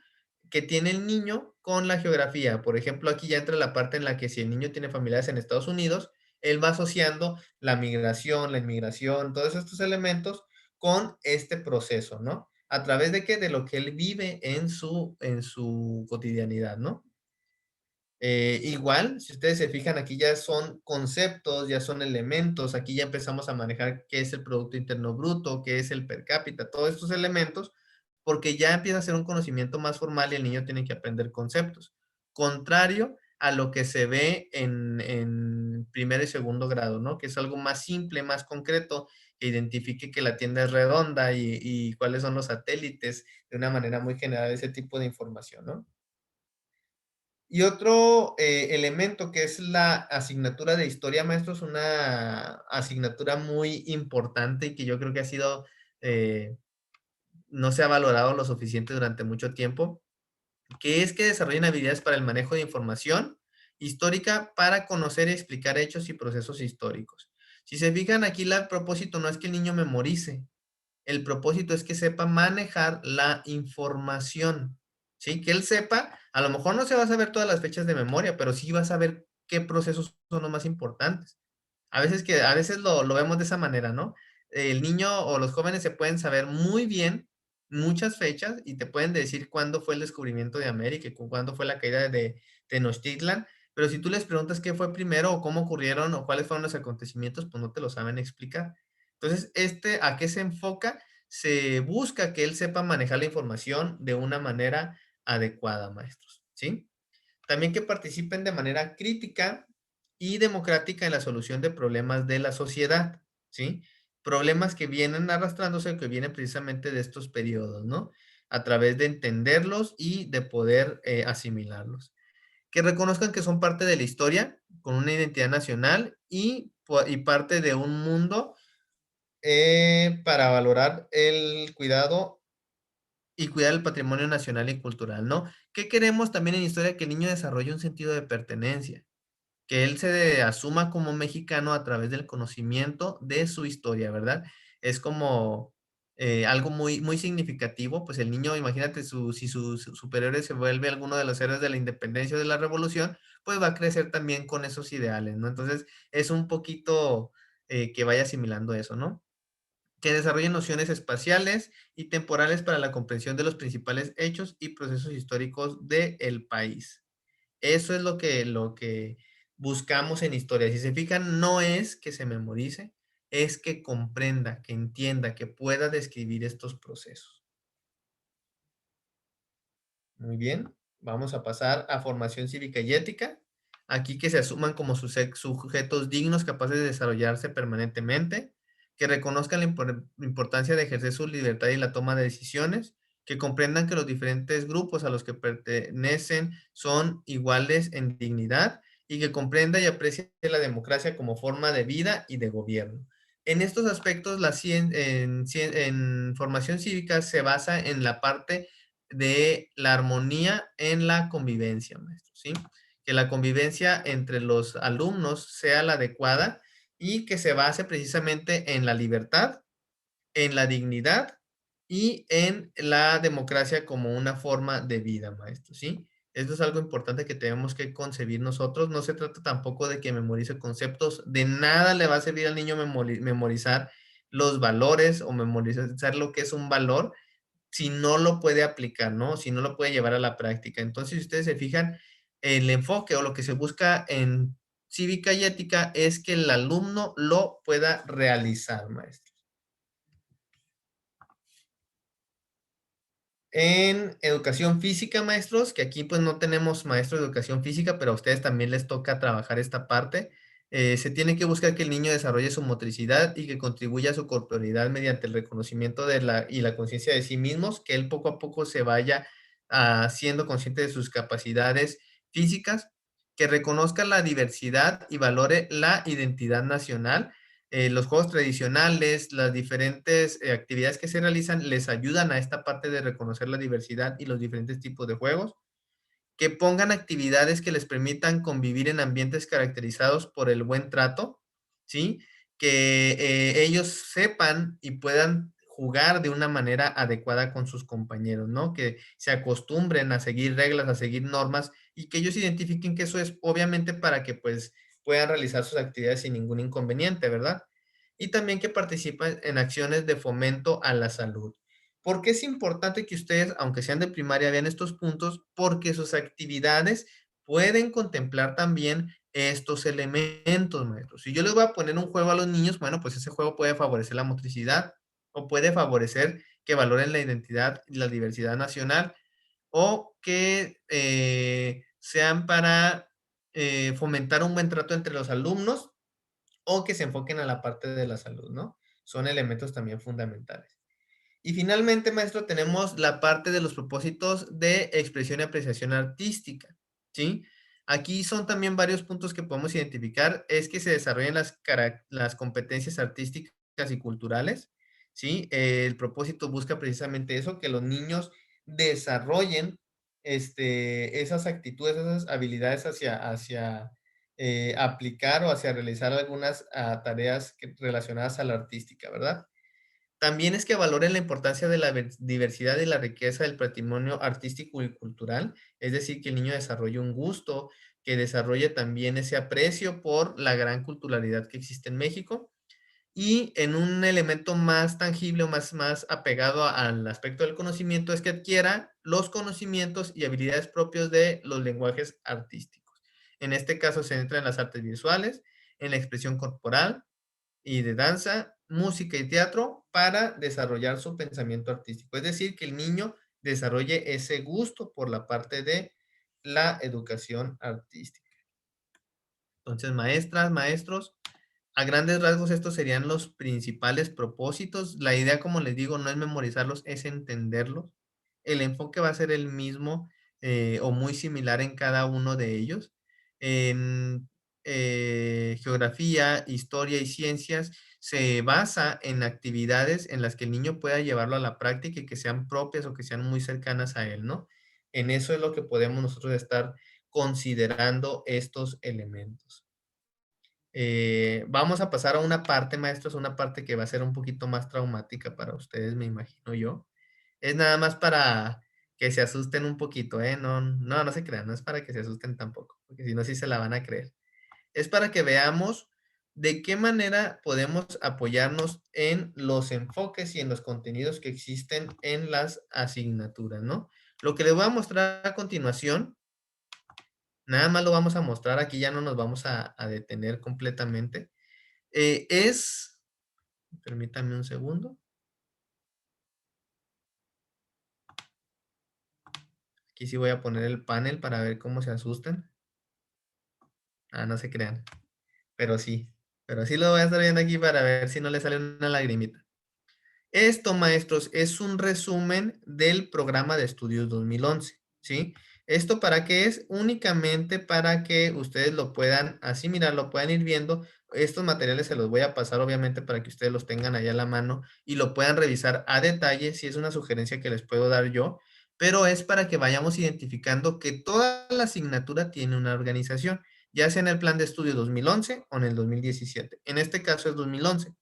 que tiene el niño con la geografía. Por ejemplo, aquí ya entra la parte en la que si el niño tiene familiares en Estados Unidos, él va asociando la migración, la inmigración, todos estos elementos con este proceso, ¿no? ¿A través de qué? De lo que él vive en su cotidianidad, ¿no? Igual, si ustedes se fijan, aquí ya son conceptos, ya son elementos, aquí ya empezamos a manejar qué es el Producto Interno Bruto, qué es el per cápita, todos estos elementos, porque ya empieza a ser un conocimiento más formal y el niño tiene que aprender conceptos. Contrario a lo que se ve en primer y segundo grado, ¿no? Que es algo más simple, más concreto, que identifique que la tienda es redonda y cuáles son los satélites, de una manera muy general, ese tipo de información, ¿no? Y otro elemento que es la asignatura de historia, maestro, es una asignatura muy importante y que yo creo que ha sido, eh, no se ha valorado lo suficiente durante mucho tiempo, que es que desarrollen habilidades para el manejo de información histórica para conocer y explicar hechos y procesos históricos. Si se fijan aquí, el propósito no es que el niño memorice, el propósito es que sepa manejar la información, ¿sí? Que él sepa, a lo mejor no se va a saber todas las fechas de memoria, pero sí va a saber qué procesos son los más importantes. A veces lo vemos de esa manera, ¿no? El niño o los jóvenes se pueden saber muy bien muchas fechas y te pueden decir cuándo fue el descubrimiento de América, y cuándo fue la caída de Tenochtitlan, pero si tú les preguntas qué fue primero o cómo ocurrieron o cuáles fueron los acontecimientos, pues no te lo saben explicar. Entonces, ¿a qué se enfoca? Se busca que él sepa manejar la información de una manera adecuada, maestros, ¿sí? También que participen de manera crítica y democrática en la solución de problemas de la sociedad, ¿sí? Problemas que vienen arrastrándose, que vienen precisamente de estos periodos, ¿no? A través de entenderlos y de poder asimilarlos. Que reconozcan que son parte de la historia, con una identidad nacional y parte de un mundo para valorar el cuidado y cuidar el patrimonio nacional y cultural, ¿no? ¿Qué queremos también en historia? Que el niño desarrolle un sentido de pertenencia, que él se asuma como mexicano a través del conocimiento de su historia, ¿verdad? Es como algo muy, muy significativo, pues el niño, imagínate, si su superhéroe se vuelve alguno de los héroes de la independencia o de la revolución, pues va a crecer también con esos ideales, ¿no? Entonces, es un poquito que vaya asimilando eso, ¿no? Que desarrollen nociones espaciales y temporales para la comprensión de los principales hechos y procesos históricos del país. Eso es lo que buscamos en historia. Si se fijan, no es que se memorice, es que comprenda, que entienda, que pueda describir estos procesos. Muy bien, vamos a pasar a formación cívica y ética. Aquí que se asuman como sujetos dignos capaces de desarrollarse permanentemente, que reconozcan la importancia de ejercer su libertad y la toma de decisiones, que comprendan que los diferentes grupos a los que pertenecen son iguales en dignidad y que comprenda y aprecie la democracia como forma de vida y de gobierno. En estos aspectos, en formación cívica se basa en la parte de la armonía en la convivencia, maestro, ¿sí? Que la convivencia entre los alumnos sea la adecuada y que se base precisamente en la libertad, en la dignidad y en la democracia como una forma de vida, maestro, ¿sí? Esto es algo importante que tenemos que concebir nosotros. No se trata tampoco de que memorice conceptos. De nada le va a servir al niño memorizar los valores o memorizar lo que es un valor si no lo puede aplicar, ¿no? Si no lo puede llevar a la práctica. Entonces, si ustedes se fijan, el enfoque o lo que se busca en cívica y ética es que el alumno lo pueda realizar, maestro. En educación física, maestros, que aquí pues no tenemos maestro de educación física, pero a ustedes también les toca trabajar esta parte. Se tiene que buscar que el niño desarrolle su motricidad y que contribuya a su corporalidad mediante el reconocimiento y la conciencia de sí mismos, que él poco a poco se vaya siendo consciente de sus capacidades físicas, que reconozca la diversidad y valore la identidad nacional. Los juegos tradicionales, las diferentes actividades que se realizan les ayudan a esta parte de reconocer la diversidad y los diferentes tipos de juegos, que pongan actividades que les permitan convivir en ambientes caracterizados por el buen trato, ¿sí? Que ellos sepan y puedan jugar de una manera adecuada con sus compañeros, ¿no? Que se acostumbren a seguir reglas, a seguir normas y que ellos identifiquen que eso es obviamente para que pues puedan realizar sus actividades sin ningún inconveniente, ¿verdad? Y también que participen en acciones de fomento a la salud. ¿Por qué es importante que ustedes, aunque sean de primaria, vean estos puntos? Porque sus actividades pueden contemplar también estos elementos, maestros. Si yo les voy a poner un juego a los niños, bueno, pues ese juego puede favorecer la motricidad o puede favorecer que valoren la identidad y la diversidad nacional o que sean para fomentar un buen trato entre los alumnos o que se enfoquen a la parte de la salud, ¿no? Son elementos también fundamentales. Y finalmente, maestro, tenemos la parte de los propósitos de expresión y apreciación artística, ¿sí? Aquí son también varios puntos que podemos identificar, es que se desarrollen las competencias artísticas y culturales, ¿sí? El propósito busca precisamente eso, que los niños desarrollen esas actitudes, esas habilidades hacia aplicar o hacia realizar algunas tareas relacionadas a la artística, ¿verdad? También es que valoren la importancia de la diversidad y la riqueza del patrimonio artístico y cultural, es decir, que el niño desarrolle un gusto, que desarrolle también ese aprecio por la gran culturalidad que existe en México. Y en un elemento más tangible o más apegado al aspecto del conocimiento es que adquiera los conocimientos y habilidades propios de los lenguajes artísticos. En este caso se entra en las artes visuales, en la expresión corporal y de danza, música y teatro para desarrollar su pensamiento artístico. Es decir, que el niño desarrolle ese gusto por la parte de la educación artística. Entonces, maestras, maestros, a grandes rasgos, estos serían los principales propósitos. La idea, como les digo, no es memorizarlos, es entenderlos. El enfoque va a ser el mismo o muy similar en cada uno de ellos. En geografía, historia y ciencias se basa en actividades en las que el niño pueda llevarlo a la práctica y que sean propias o que sean muy cercanas a él, ¿no? En eso es lo que podemos nosotros estar considerando estos elementos. Vamos a pasar a una parte, maestros, una parte que va a ser un poquito más traumática para ustedes, me imagino yo. Es nada más para que se asusten un poquito, ¿eh? No, no, no se crean, no es para que se asusten tampoco, porque si no, sí se la van a creer. Es para que veamos de qué manera podemos apoyarnos en los enfoques y en los contenidos que existen en las asignaturas, ¿no? Lo que les voy a mostrar a continuación, nada más lo vamos a mostrar, aquí ya no nos vamos a detener completamente. Es, permítanme un segundo. Aquí sí voy a poner el panel para ver cómo se asustan. Ah, no se crean. Pero sí. Pero sí lo voy a estar viendo aquí para ver si no le sale una lagrimita. Esto, maestros, es un resumen del programa de estudios 2011, ¿sí? ¿Esto para qué es? Únicamente para que ustedes lo puedan asimilar, lo puedan ir viendo. Estos materiales se los voy a pasar, obviamente, para que ustedes los tengan allá a la mano y lo puedan revisar a detalle, si es una sugerencia que les puedo dar yo, pero es para que vayamos identificando que toda la asignatura tiene una organización, ya sea en el plan de estudio 2011 o en el 2017. En este caso es 2011.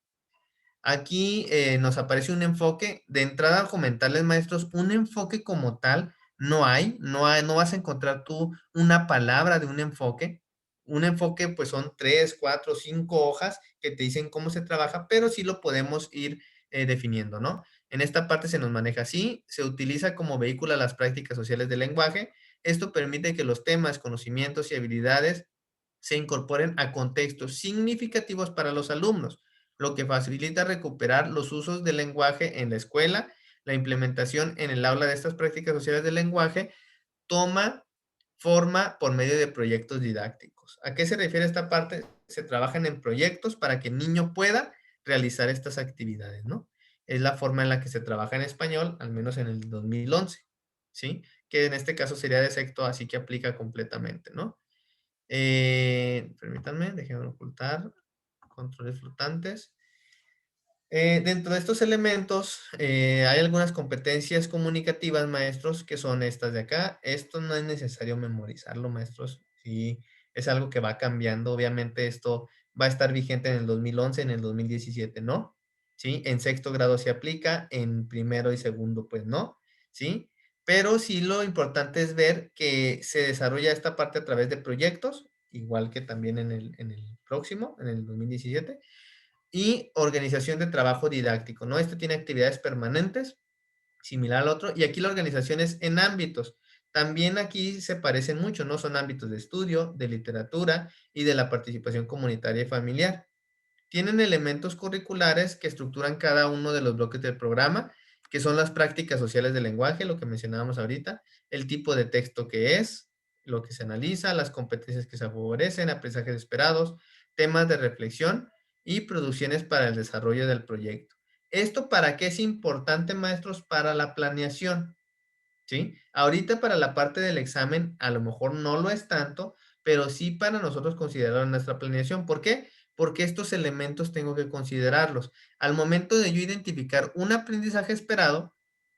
Aquí nos aparece un enfoque. De entrada, al comentarles, maestros, un enfoque como tal no vas a encontrar tú una palabra de un enfoque. Un enfoque, pues son 3, 4, 5 hojas que te dicen cómo se trabaja, pero sí lo podemos ir definiendo, ¿no? En esta parte se nos maneja así, se utiliza como vehículo a las prácticas sociales del lenguaje. Esto permite que los temas, conocimientos y habilidades se incorporen a contextos significativos para los alumnos, lo que facilita recuperar los usos del lenguaje en la escuela. La implementación en el aula de estas prácticas sociales del lenguaje toma forma por medio de proyectos didácticos. ¿A qué se refiere esta parte? Se trabajan en proyectos para que el niño pueda realizar estas actividades, ¿no? Es la forma en la que se trabaja en español, al menos en el 2011, ¿sí? Que en este caso sería de sexto, así que aplica completamente, ¿no? Permítanme, déjenme ocultar controles flotantes. Dentro de estos elementos hay algunas competencias comunicativas, maestros, que son estas de acá. Esto no es necesario memorizarlo, maestros. Sí, es algo que va cambiando. Obviamente esto va a estar vigente en el 2011, en el 2017, ¿no? ¿Sí? En sexto grado se aplica, en primero y segundo, pues no, ¿sí? Pero sí lo importante es ver que se desarrolla esta parte a través de proyectos, igual que también en el próximo, en el 2017 y organización de trabajo didáctico, ¿no? Este tiene actividades permanentes, similar al otro, y aquí la organización es en ámbitos. También aquí se parecen mucho, ¿no? Son ámbitos de estudio, de literatura y de la participación comunitaria y familiar. Tienen elementos curriculares que estructuran cada uno de los bloques del programa, que son las prácticas sociales del lenguaje, lo que mencionábamos ahorita, el tipo de texto que es, lo que se analiza, las competencias que se favorecen, aprendizajes esperados, temas de reflexión y producciones para el desarrollo del proyecto. ¿Esto para qué es importante, maestros? Para la planeación. ¿Sí? Ahorita para la parte del examen a lo mejor no lo es tanto, pero sí para nosotros considerarlo en nuestra planeación. ¿Por qué? Porque estos elementos tengo que considerarlos. Al momento de yo identificar un aprendizaje esperado,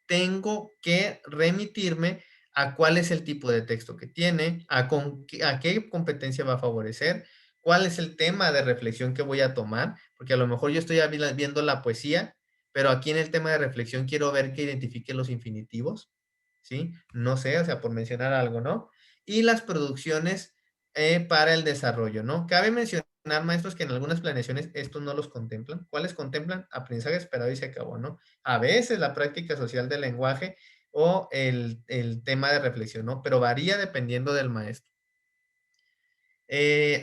tengo que remitirme a cuál es el tipo de texto que tiene, a qué competencia va a favorecer, cuál es el tema de reflexión que voy a tomar, porque a lo mejor yo estoy viendo la poesía, pero aquí en el tema de reflexión quiero ver que identifique los infinitivos, ¿sí? No sé, o sea, por mencionar algo, ¿no? Y las producciones para el desarrollo, ¿no? Cabe mencionar, maestros, que en algunas planeaciones estos no los contemplan. ¿Cuáles contemplan? Aprendizaje esperado y se acabó, ¿no? A veces la práctica social del lenguaje o el tema de reflexión, ¿no? Pero varía dependiendo del maestro.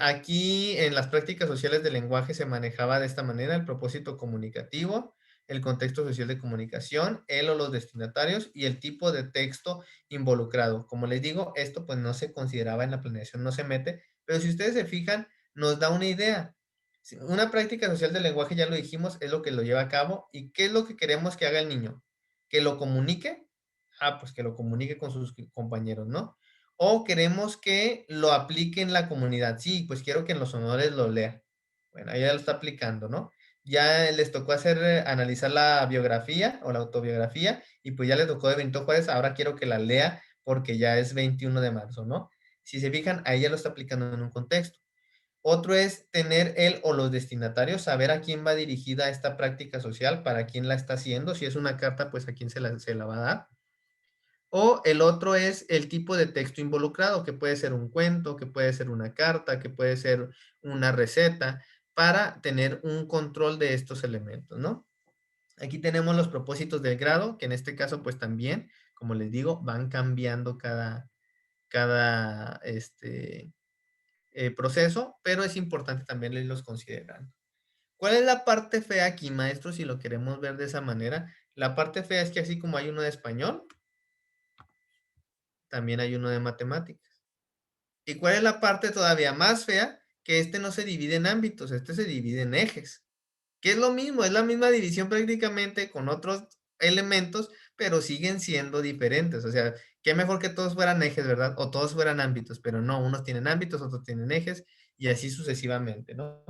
Aquí en las prácticas sociales del lenguaje se manejaba de esta manera el propósito comunicativo, el contexto social de comunicación, él o los destinatarios y el tipo de texto involucrado. Como les digo, esto pues no se consideraba en la planeación, no se mete, pero si ustedes se fijan, nos da una idea. Una práctica social del lenguaje, ya lo dijimos, es lo que lo lleva a cabo. ¿Y qué es lo que queremos que haga el niño? ¿Que lo comunique? Ah, pues que lo comunique con sus compañeros, ¿no? O queremos que lo aplique en la comunidad. Sí, pues quiero que en los honores lo lea. Bueno, ahí ya lo está aplicando, ¿no? Ya les tocó hacer, analizar la biografía o la autobiografía y pues ya le tocó de Benito Juárez, ahora quiero que la lea porque ya es 21 de marzo, ¿no? Si se fijan, ahí ya lo está aplicando en un contexto. Otro es tener él o los destinatarios, saber a quién va dirigida esta práctica social, para quién la está haciendo. Si es una carta, pues a quién se la va a dar. O el otro es el tipo de texto involucrado, que puede ser un cuento, que puede ser una carta, que puede ser una receta, para tener un control de estos elementos, ¿no? Aquí tenemos los propósitos del grado, que en este caso, pues también, como les digo, van cambiando cada proceso, pero es importante también irlos considerando. ¿Cuál es la parte fea aquí, maestro, si lo queremos ver de esa manera? La parte fea es que así como hay uno de español, también hay uno de matemáticas. ¿Y cuál es la parte todavía más fea? Que este no se divide en ámbitos, este se divide en ejes. Que es lo mismo, es la misma división prácticamente con otros elementos, pero siguen siendo diferentes. O sea, qué mejor que todos fueran ejes, ¿verdad? O todos fueran ámbitos, pero no, unos tienen ámbitos, otros tienen ejes y así sucesivamente, ¿no?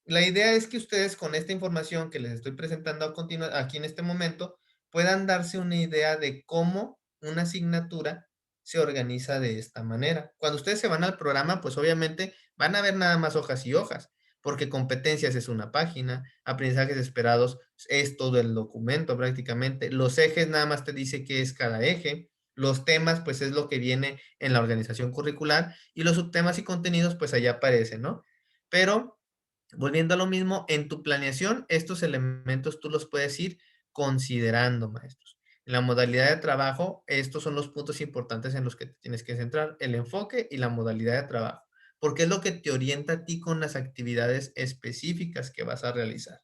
La idea es que ustedes con esta información que les estoy presentando aquí en este momento puedan darse una idea de cómo una asignatura se organiza de esta manera. Cuando ustedes se van al programa, pues obviamente van a ver nada más hojas y hojas, porque competencias es una página, aprendizajes esperados es todo el documento prácticamente, los ejes nada más te dice qué es cada eje, los temas pues es lo que viene en la organización curricular y los subtemas y contenidos pues allá aparecen, ¿no? Pero volviendo a lo mismo, en tu planeación, estos elementos tú los puedes ir considerando, maestros. En la modalidad de trabajo, estos son los puntos importantes en los que te tienes que centrar, el enfoque y la modalidad de trabajo, porque es lo que te orienta a ti con las actividades específicas que vas a realizar,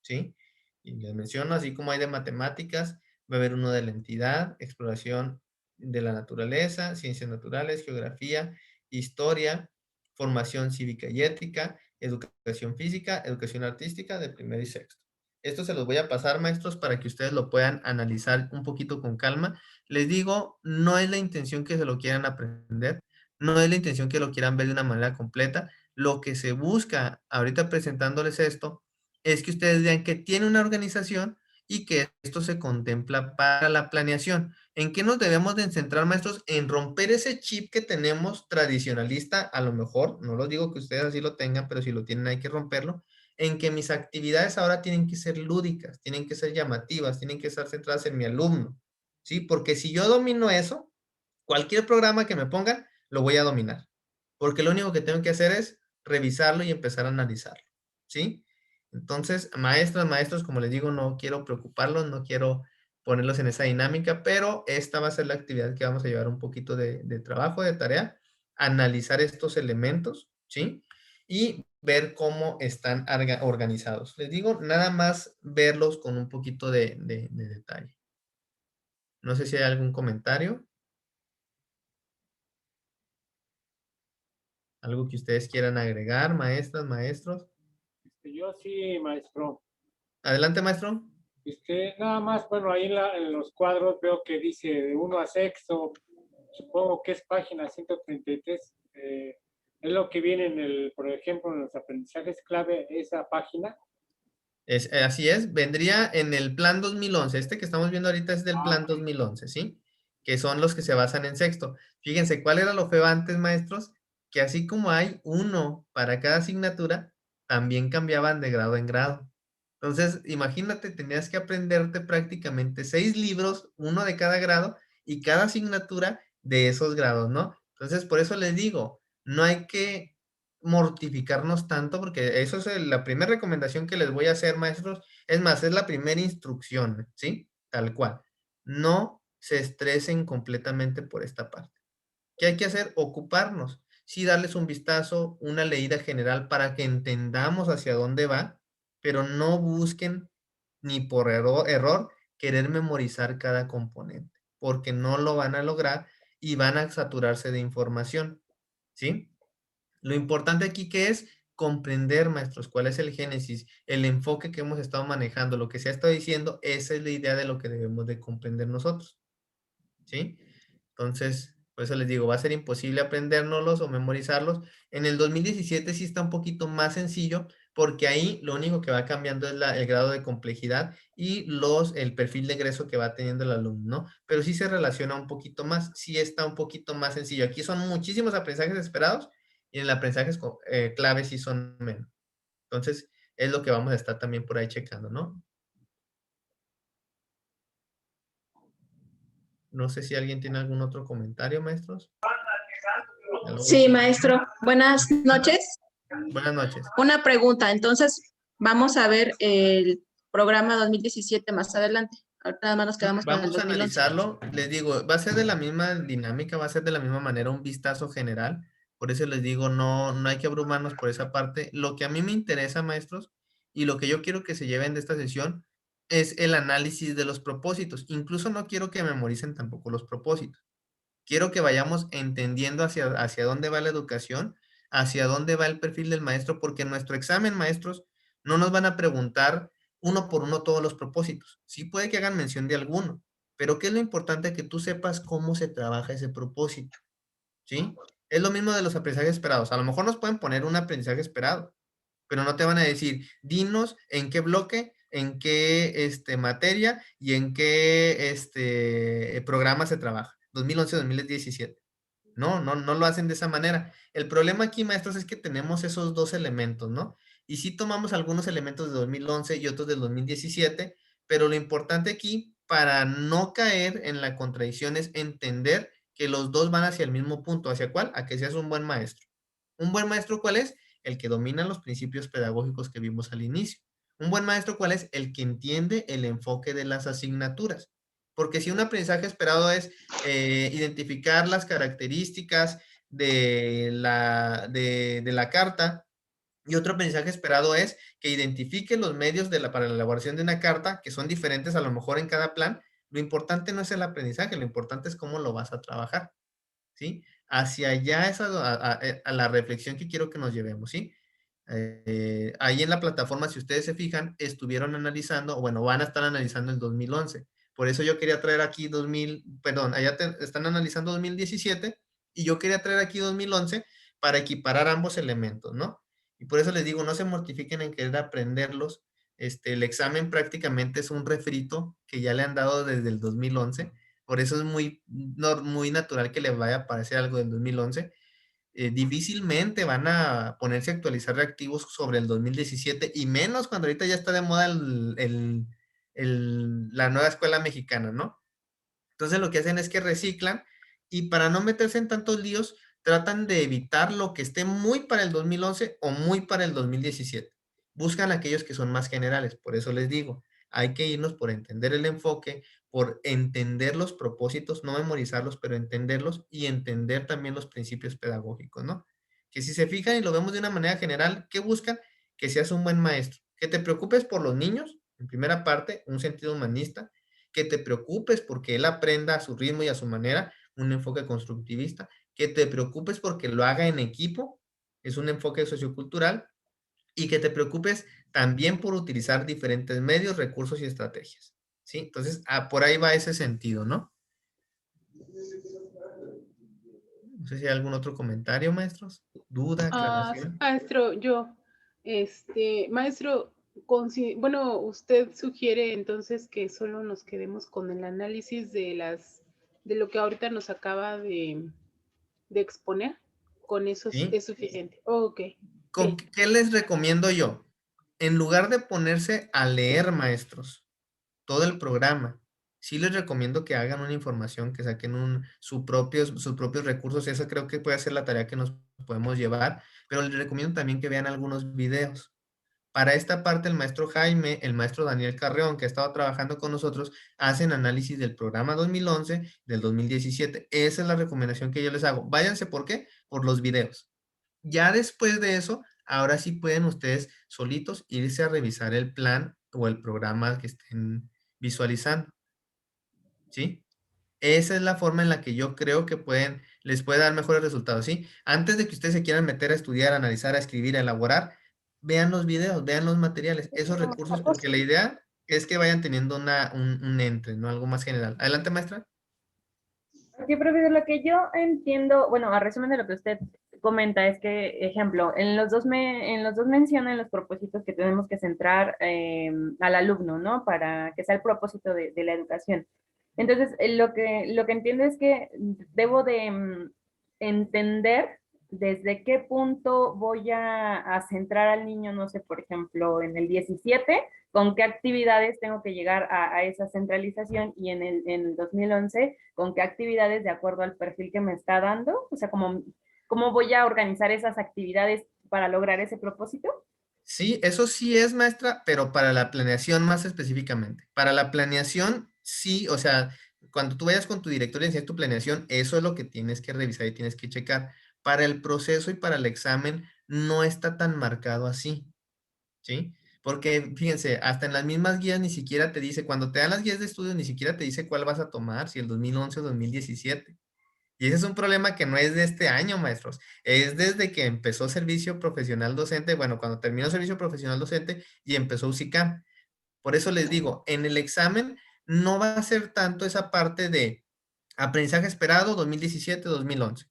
¿sí? Y les menciono, así como hay de matemáticas, va a haber uno de la entidad, exploración de la naturaleza, ciencias naturales, geografía, historia, formación cívica y ética, educación física, educación artística de primero y sexto. Esto se los voy a pasar, maestros, para que ustedes lo puedan analizar un poquito con calma. Les digo, no es la intención que se lo quieran aprender, no es la intención que lo quieran ver de una manera completa. Lo que se busca ahorita presentándoles esto es que ustedes vean que tiene una organización y que esto se contempla para la planeación. ¿En qué nos debemos de centrar, maestros? En romper ese chip que tenemos tradicionalista, a lo mejor, no lo digo que ustedes así lo tengan, pero si lo tienen hay que romperlo, en que mis actividades ahora tienen que ser lúdicas, tienen que ser llamativas, tienen que estar centradas en mi alumno, ¿sí? Porque si yo domino eso, cualquier programa que me pongan, lo voy a dominar, porque lo único que tengo que hacer es revisarlo y empezar a analizarlo, ¿sí? Entonces, maestras, maestros, como les digo, no quiero preocuparlos, no quiero ponerlos en esa dinámica, pero esta va a ser la actividad que vamos a llevar un poquito de trabajo, de tarea, analizar estos elementos, ¿sí? Y ver cómo están organizados. Les digo, nada más verlos con un poquito de detalle. No sé si hay algún comentario, algo que ustedes quieran agregar, maestras, maestros. Yo sí, maestro. Adelante, maestro. Nada más, bueno, ahí en los cuadros veo que dice de 1 a sexto, supongo que es página 133. Es lo que viene por ejemplo, en los aprendizajes clave, esa página. Así es, vendría en el plan 2011. Este que estamos viendo ahorita es del Ah, plan 2011, ¿sí? Que son los que se basan en sexto. Fíjense, ¿cuál era lo feo antes, maestros? Que así como hay uno para cada asignatura, también cambiaban de grado en grado. Entonces, imagínate, tenías que aprenderte prácticamente 6 libros, uno de cada grado y cada asignatura de esos grados, ¿no? Entonces, por eso les digo, no hay que mortificarnos tanto, porque eso es la primera recomendación que les voy a hacer, maestros. Es más, es la primera instrucción, ¿sí? Tal cual. No se estresen completamente por esta parte. ¿Qué hay que hacer? Ocuparnos. Sí, darles un vistazo, una leída general para que entendamos hacia dónde va, pero no busquen ni por error querer memorizar cada componente, porque no lo van a lograr y van a saturarse de información, ¿sí? Lo importante aquí que es comprender, maestros, cuál es el génesis, el enfoque que hemos estado manejando, lo que se ha estado diciendo, esa es la idea de lo que debemos de comprender nosotros, ¿sí? Entonces, por eso les digo, va a ser imposible aprendérnoslos o memorizarlos. En el 2017 sí está un poquito más sencillo, porque ahí lo único que va cambiando es el grado de complejidad y el perfil de egreso que va teniendo el alumno, ¿no? Pero sí se relaciona un poquito más, sí está un poquito más sencillo. Aquí son muchísimos aprendizajes esperados y en el aprendizaje clave sí son menos. Entonces, es lo que vamos a estar también por ahí checando, ¿no? No sé si alguien tiene algún otro comentario, maestros. Ya lo voy Sí, checando. maestro. Buenas noches. Buenas noches. Una pregunta. Entonces, vamos a ver el programa 2017 más adelante. Ahorita nada más nos quedamos con el Vamos a 2011. analizarlo. Les digo, va a ser de la misma dinámica, va a ser de la misma manera un vistazo general. Por eso les digo, no, no hay que abrumarnos por esa parte. Lo que a mí me interesa, maestros, y lo que yo quiero que se lleven de esta sesión es el análisis de los propósitos. Incluso no quiero que memoricen tampoco los propósitos. Quiero que vayamos entendiendo hacia dónde va la educación, hacia dónde va el perfil del maestro, porque en nuestro examen, maestros, no nos van a preguntar uno por uno todos los propósitos. Sí puede que hagan mención de alguno, pero ¿qué es lo importante? Que tú sepas cómo se trabaja ese propósito, ¿sí? Es lo mismo de los aprendizajes esperados. A lo mejor nos pueden poner un aprendizaje esperado, pero no te van a decir, dinos en qué bloque, en qué materia y en qué programa se trabaja. 2011-2017. No, no, no lo hacen de esa manera. El problema aquí, maestros, es que tenemos esos dos elementos, ¿no? Y sí tomamos algunos elementos de 2011 y otros del 2017, pero lo importante aquí, para no caer en la contradicción, es entender que los dos van hacia el mismo punto. ¿Hacia cuál? A que seas un buen maestro. ¿Un buen maestro cuál es? El que domina los principios pedagógicos que vimos al inicio. ¿Un buen maestro cuál es? El que entiende el enfoque de las asignaturas. Porque si un aprendizaje esperado es identificar las características de la carta, y otro aprendizaje esperado es que identifique los medios para la elaboración de una carta, que son diferentes a lo mejor en cada plan. Lo importante no es el aprendizaje, lo importante es cómo lo vas a trabajar, ¿sí? Hacia allá es a la reflexión que quiero que nos llevemos, ¿sí? Ahí en la plataforma, si ustedes se fijan, estuvieron analizando, o bueno, van a estar analizando el 2011. Por eso yo quería traer aquí 2000, perdón, allá están analizando 2017 y yo quería traer aquí 2011 para equiparar ambos elementos, ¿no? Y por eso les digo, no se mortifiquen en querer aprenderlos. El examen prácticamente es un refrito que ya le han dado desde el 2011. Por eso es muy, muy natural que les vaya a aparecer algo del 2011. Difícilmente van a ponerse a actualizar reactivos sobre el 2017 y menos cuando ahorita ya está de moda la nueva escuela mexicana, ¿no? Entonces lo que hacen es que reciclan y para no meterse en tantos líos, tratan de evitar lo que esté muy para el 2011 o muy para el 2017. Buscan aquellos que son más generales. Por eso les digo, hay que irnos por entender el enfoque, por entender los propósitos, no memorizarlos, pero entenderlos y entender también los principios pedagógicos, ¿no? Que si se fijan y lo vemos de una manera general, ¿qué buscan? Que seas un buen maestro, que te preocupes por los niños, en primera parte, un sentido humanista, que te preocupes porque él aprenda a su ritmo y a su manera, un enfoque constructivista, que te preocupes porque lo haga en equipo, es un enfoque sociocultural, y que te preocupes también por utilizar diferentes medios, recursos y estrategias, ¿sí? Entonces, por ahí va ese sentido, ¿no? No sé si hay algún otro comentario, maestros, duda, aclaración. Maestro, maestro, bueno, usted sugiere entonces que solo nos quedemos con el análisis de lo que ahorita nos acaba de exponer. Con eso ¿Sí? es suficiente. Ok. ¿Qué les recomiendo yo? en lugar de ponerse a leer, maestros, todo el programa, sí les recomiendo que hagan una información, que saquen sus propios recursos. Esa creo que puede ser la tarea que nos podemos llevar, pero les recomiendo también que vean algunos videos. Para esta parte, el maestro Jaime, el maestro Daniel Carreón, que ha estado trabajando con nosotros, hacen análisis del programa 2011, del 2017. Esa es la recomendación que yo les hago. Váyanse, ¿por qué? Por los videos. Ya después de eso, ahora sí pueden ustedes solitos irse a revisar el plan o el programa que estén visualizando, ¿sí? Esa es la forma en la que yo creo que les puede dar mejores resultados, ¿sí? Antes de que ustedes se quieran meter a estudiar, a analizar, a escribir, a elaborar, vean los videos, vean los materiales, esos recursos, porque la idea es que vayan teniendo un entre, ¿no? Algo más general. Adelante, maestra. Sí, profesor, lo que yo entiendo, bueno, a resumen de lo que usted comenta es que, ejemplo, en los dos mencionan los propósitos que tenemos que centrar al alumno, ¿no? Para que sea el propósito de la educación. Entonces, lo que entiendo es que debo de entender desde qué punto voy a centrar al niño, no sé, por ejemplo, en el 17, con qué actividades tengo que llegar a esa centralización y en el 2011, con qué actividades de acuerdo al perfil que me está dando, o sea, cómo voy a organizar esas actividades para lograr ese propósito. Sí, eso sí es, maestra, pero para la planeación más específicamente. Para la planeación, sí, o sea, cuando tú vayas con tu director y enseñes tu planeación, eso es lo que tienes que revisar y tienes que checar. Para el proceso y para el examen, no está tan marcado así, ¿sí? Porque fíjense, hasta en las mismas guías ni siquiera te dice, cuando te dan las guías de estudio, ni siquiera te dice cuál vas a tomar, si el 2011 o 2017. Y ese es un problema que no es de este año, maestros. Es desde que empezó servicio profesional docente, bueno, cuando terminó servicio profesional docente y empezó UCICAM. Por eso les digo, en el examen no va a ser tanto esa parte de aprendizaje esperado 2017-2011.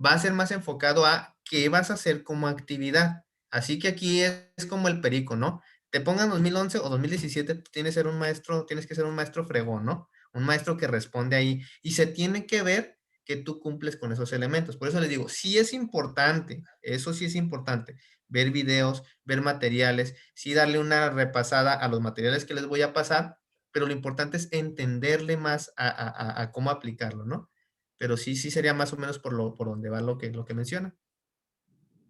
Va a ser más enfocado a qué vas a hacer como actividad. Así que aquí es como el perico, ¿no? Te pongan 2011 o 2017, tienes que ser un maestro fregón, ¿no? Un maestro que responde ahí y se tiene que ver que tú cumples con esos elementos. Por eso les digo, sí es importante, eso sí es importante, ver videos, ver materiales, sí darle una repasada a los materiales que les voy a pasar, pero lo importante es entenderle más a cómo aplicarlo, ¿no? Pero sí, sí sería más o menos por donde va lo que menciona.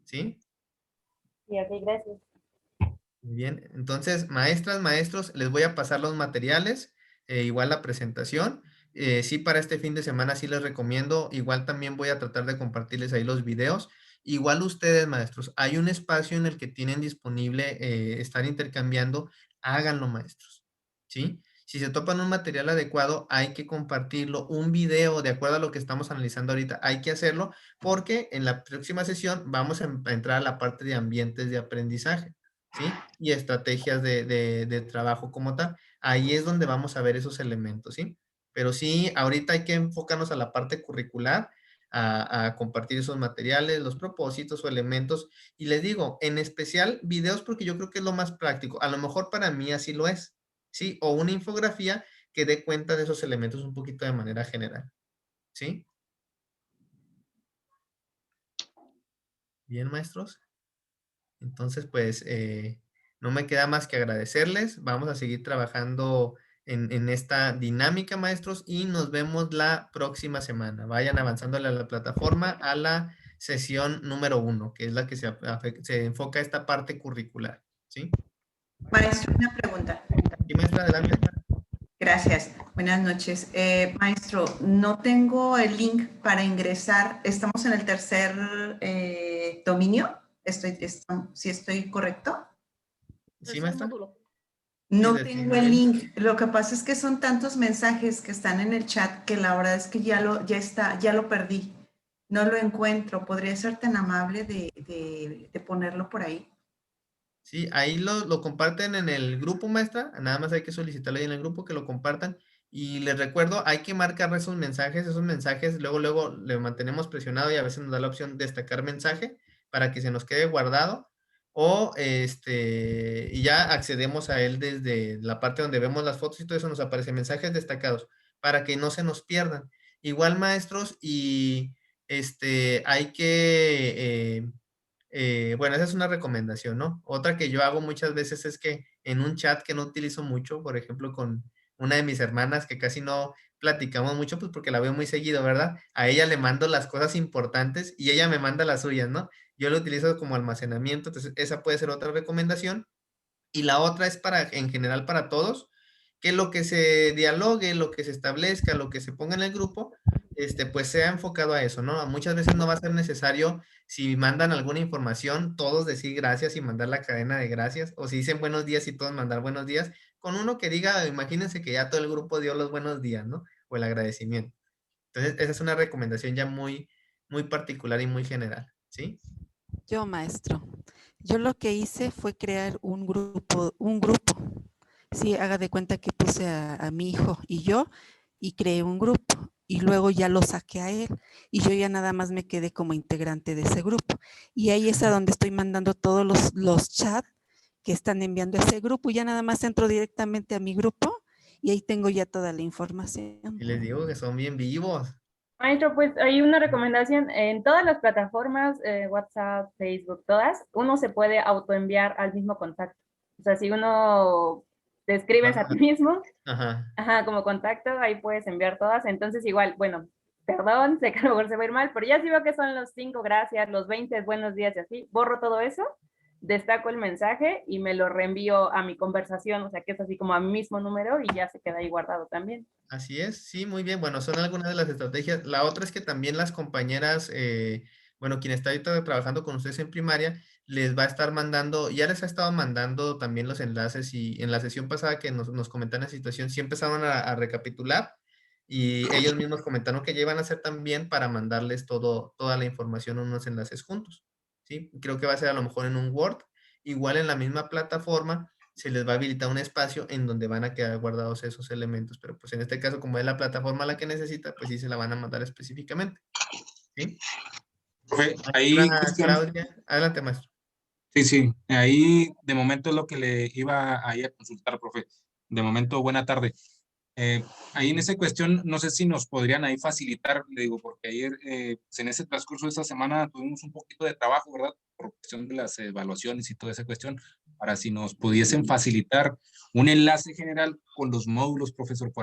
¿Sí? Sí, ok, gracias. Muy bien. Entonces, maestras, maestros, les voy a pasar los materiales, igual la presentación. Sí, para este fin de semana sí les recomiendo. Igual también voy a tratar de compartirles ahí los videos. Igual ustedes, maestros, hay un espacio en el que tienen disponible estar intercambiando. Háganlo, maestros. ¿Sí? Si se topan un material adecuado, hay que compartirlo. Un video, de acuerdo a lo que estamos analizando ahorita, hay que hacerlo porque en la próxima sesión vamos a entrar a la parte de ambientes de aprendizaje. ¿Sí? Y estrategias de trabajo como tal. Ahí es donde vamos a ver esos elementos, ¿sí? Pero sí, ahorita hay que enfocarnos a la parte curricular, a compartir esos materiales, los propósitos o elementos. Y les digo, en especial videos porque yo creo que es lo más práctico. A lo mejor para mí así lo es, ¿sí? O una infografía que dé cuenta de esos elementos un poquito de manera general, ¿sí? Bien, maestros. Entonces, pues, no me queda más que agradecerles. Vamos a seguir trabajando en esta dinámica, maestros, y nos vemos la próxima semana. Vayan avanzándole a la plataforma a la sesión número 1, que es la que se enfoca esta parte curricular. ¿Sí? Maestro, una pregunta. Y maestra, adelante. Gracias. Buenas noches. Maestro, no tengo el link para ingresar. Estamos en el tercer dominio. ¿Sí estoy correcto? ¿Sí, maestra? No Sí, tengo el link. Lo que pasa es que son tantos mensajes que están en el chat que la verdad es que ya lo perdí. No lo encuentro. ¿Podría ser tan amable de ponerlo por ahí? Sí, ahí lo comparten en el grupo, maestra. Nada más hay que solicitarle ahí en el grupo que lo compartan. Y les recuerdo, hay que marcar esos mensajes, luego le mantenemos presionado y a veces nos da la opción destacar mensaje para que se nos quede guardado. O y ya accedemos a él desde la parte donde vemos las fotos y todo eso nos aparece mensajes destacados para que no se nos pierdan. Igual, maestros, y hay que Bueno, esa es una recomendación, ¿no? Otra que yo hago muchas veces es que en un chat que no utilizo mucho, por ejemplo, con una de mis hermanas que casi no platicamos mucho, pues porque la veo muy seguido, ¿verdad? A ella le mando las cosas importantes y ella me manda las suyas, ¿no? Yo lo utilizo como almacenamiento, entonces esa puede ser otra recomendación. Y la otra es para, en general, para todos, que lo que se dialogue, lo que se establezca, lo que se ponga en el grupo, pues sea enfocado a eso, ¿no? Muchas veces no va a ser necesario, si mandan alguna información, todos decir gracias y mandar la cadena de gracias, o si dicen buenos días y todos mandar buenos días, con uno que diga, imagínense que ya todo el grupo dio los buenos días, ¿no? O el agradecimiento. Entonces, esa es una recomendación ya muy, muy particular y muy general, ¿sí? Yo, maestro, yo lo que hice fue crear un grupo. Sí, haga de cuenta que puse a mi hijo y yo y creé un grupo y luego ya lo saqué a él y yo ya nada más me quedé como integrante de ese grupo. Y ahí es a donde estoy mandando todos los chats que están enviando a ese grupo. Ya nada más entro directamente a mi grupo y ahí tengo ya toda la información. Y les digo que son bien vivos. Maestro, pues hay una recomendación en todas las plataformas, WhatsApp, Facebook, todas, uno se puede autoenviar al mismo contacto. O sea, si uno te escribes a ti mismo, Ajá. ajá, como contacto, ahí puedes enviar todas. Entonces, igual, bueno, perdón, sé que a lo mejor se va a ir mal, pero ya si veo que son los 5 gracias, los 20 buenos días y así, borro todo eso, destaco el mensaje y me lo reenvío a mi conversación, o sea, que es así como a mi mismo número y ya se queda ahí guardado también. Así es, sí, muy bien. Bueno, son algunas de las estrategias. La otra es que también las compañeras, bueno, quien está ahorita trabajando con ustedes en primaria, les va a estar mandando, ya les ha estado mandando también los enlaces y en la sesión pasada que nos comentaron la situación, sí empezaron a recapitular y ellos mismos comentaron que ya iban a hacer también para mandarles toda la información, unos enlaces juntos, ¿sí? Creo que va a ser a lo mejor en un Word, igual en la misma plataforma se les va a habilitar un espacio en donde van a quedar guardados esos elementos, pero pues en este caso, como es la plataforma la que necesita, pues sí se la van a mandar específicamente, ¿sí? Profe, ahí cuestión, Claudia, adelante, maestro. sí, ahí de momento es lo que le iba a ir a consultar, profe. De momento, buena tarde. Ahí en esa cuestión, no sé si nos podrían ahí facilitar, le digo, porque ayer, pues en ese transcurso de esta semana tuvimos un poquito de trabajo, ¿verdad? Por cuestión de las evaluaciones y toda esa cuestión, para si nos pudiesen facilitar un enlace general con los módulos, profesor,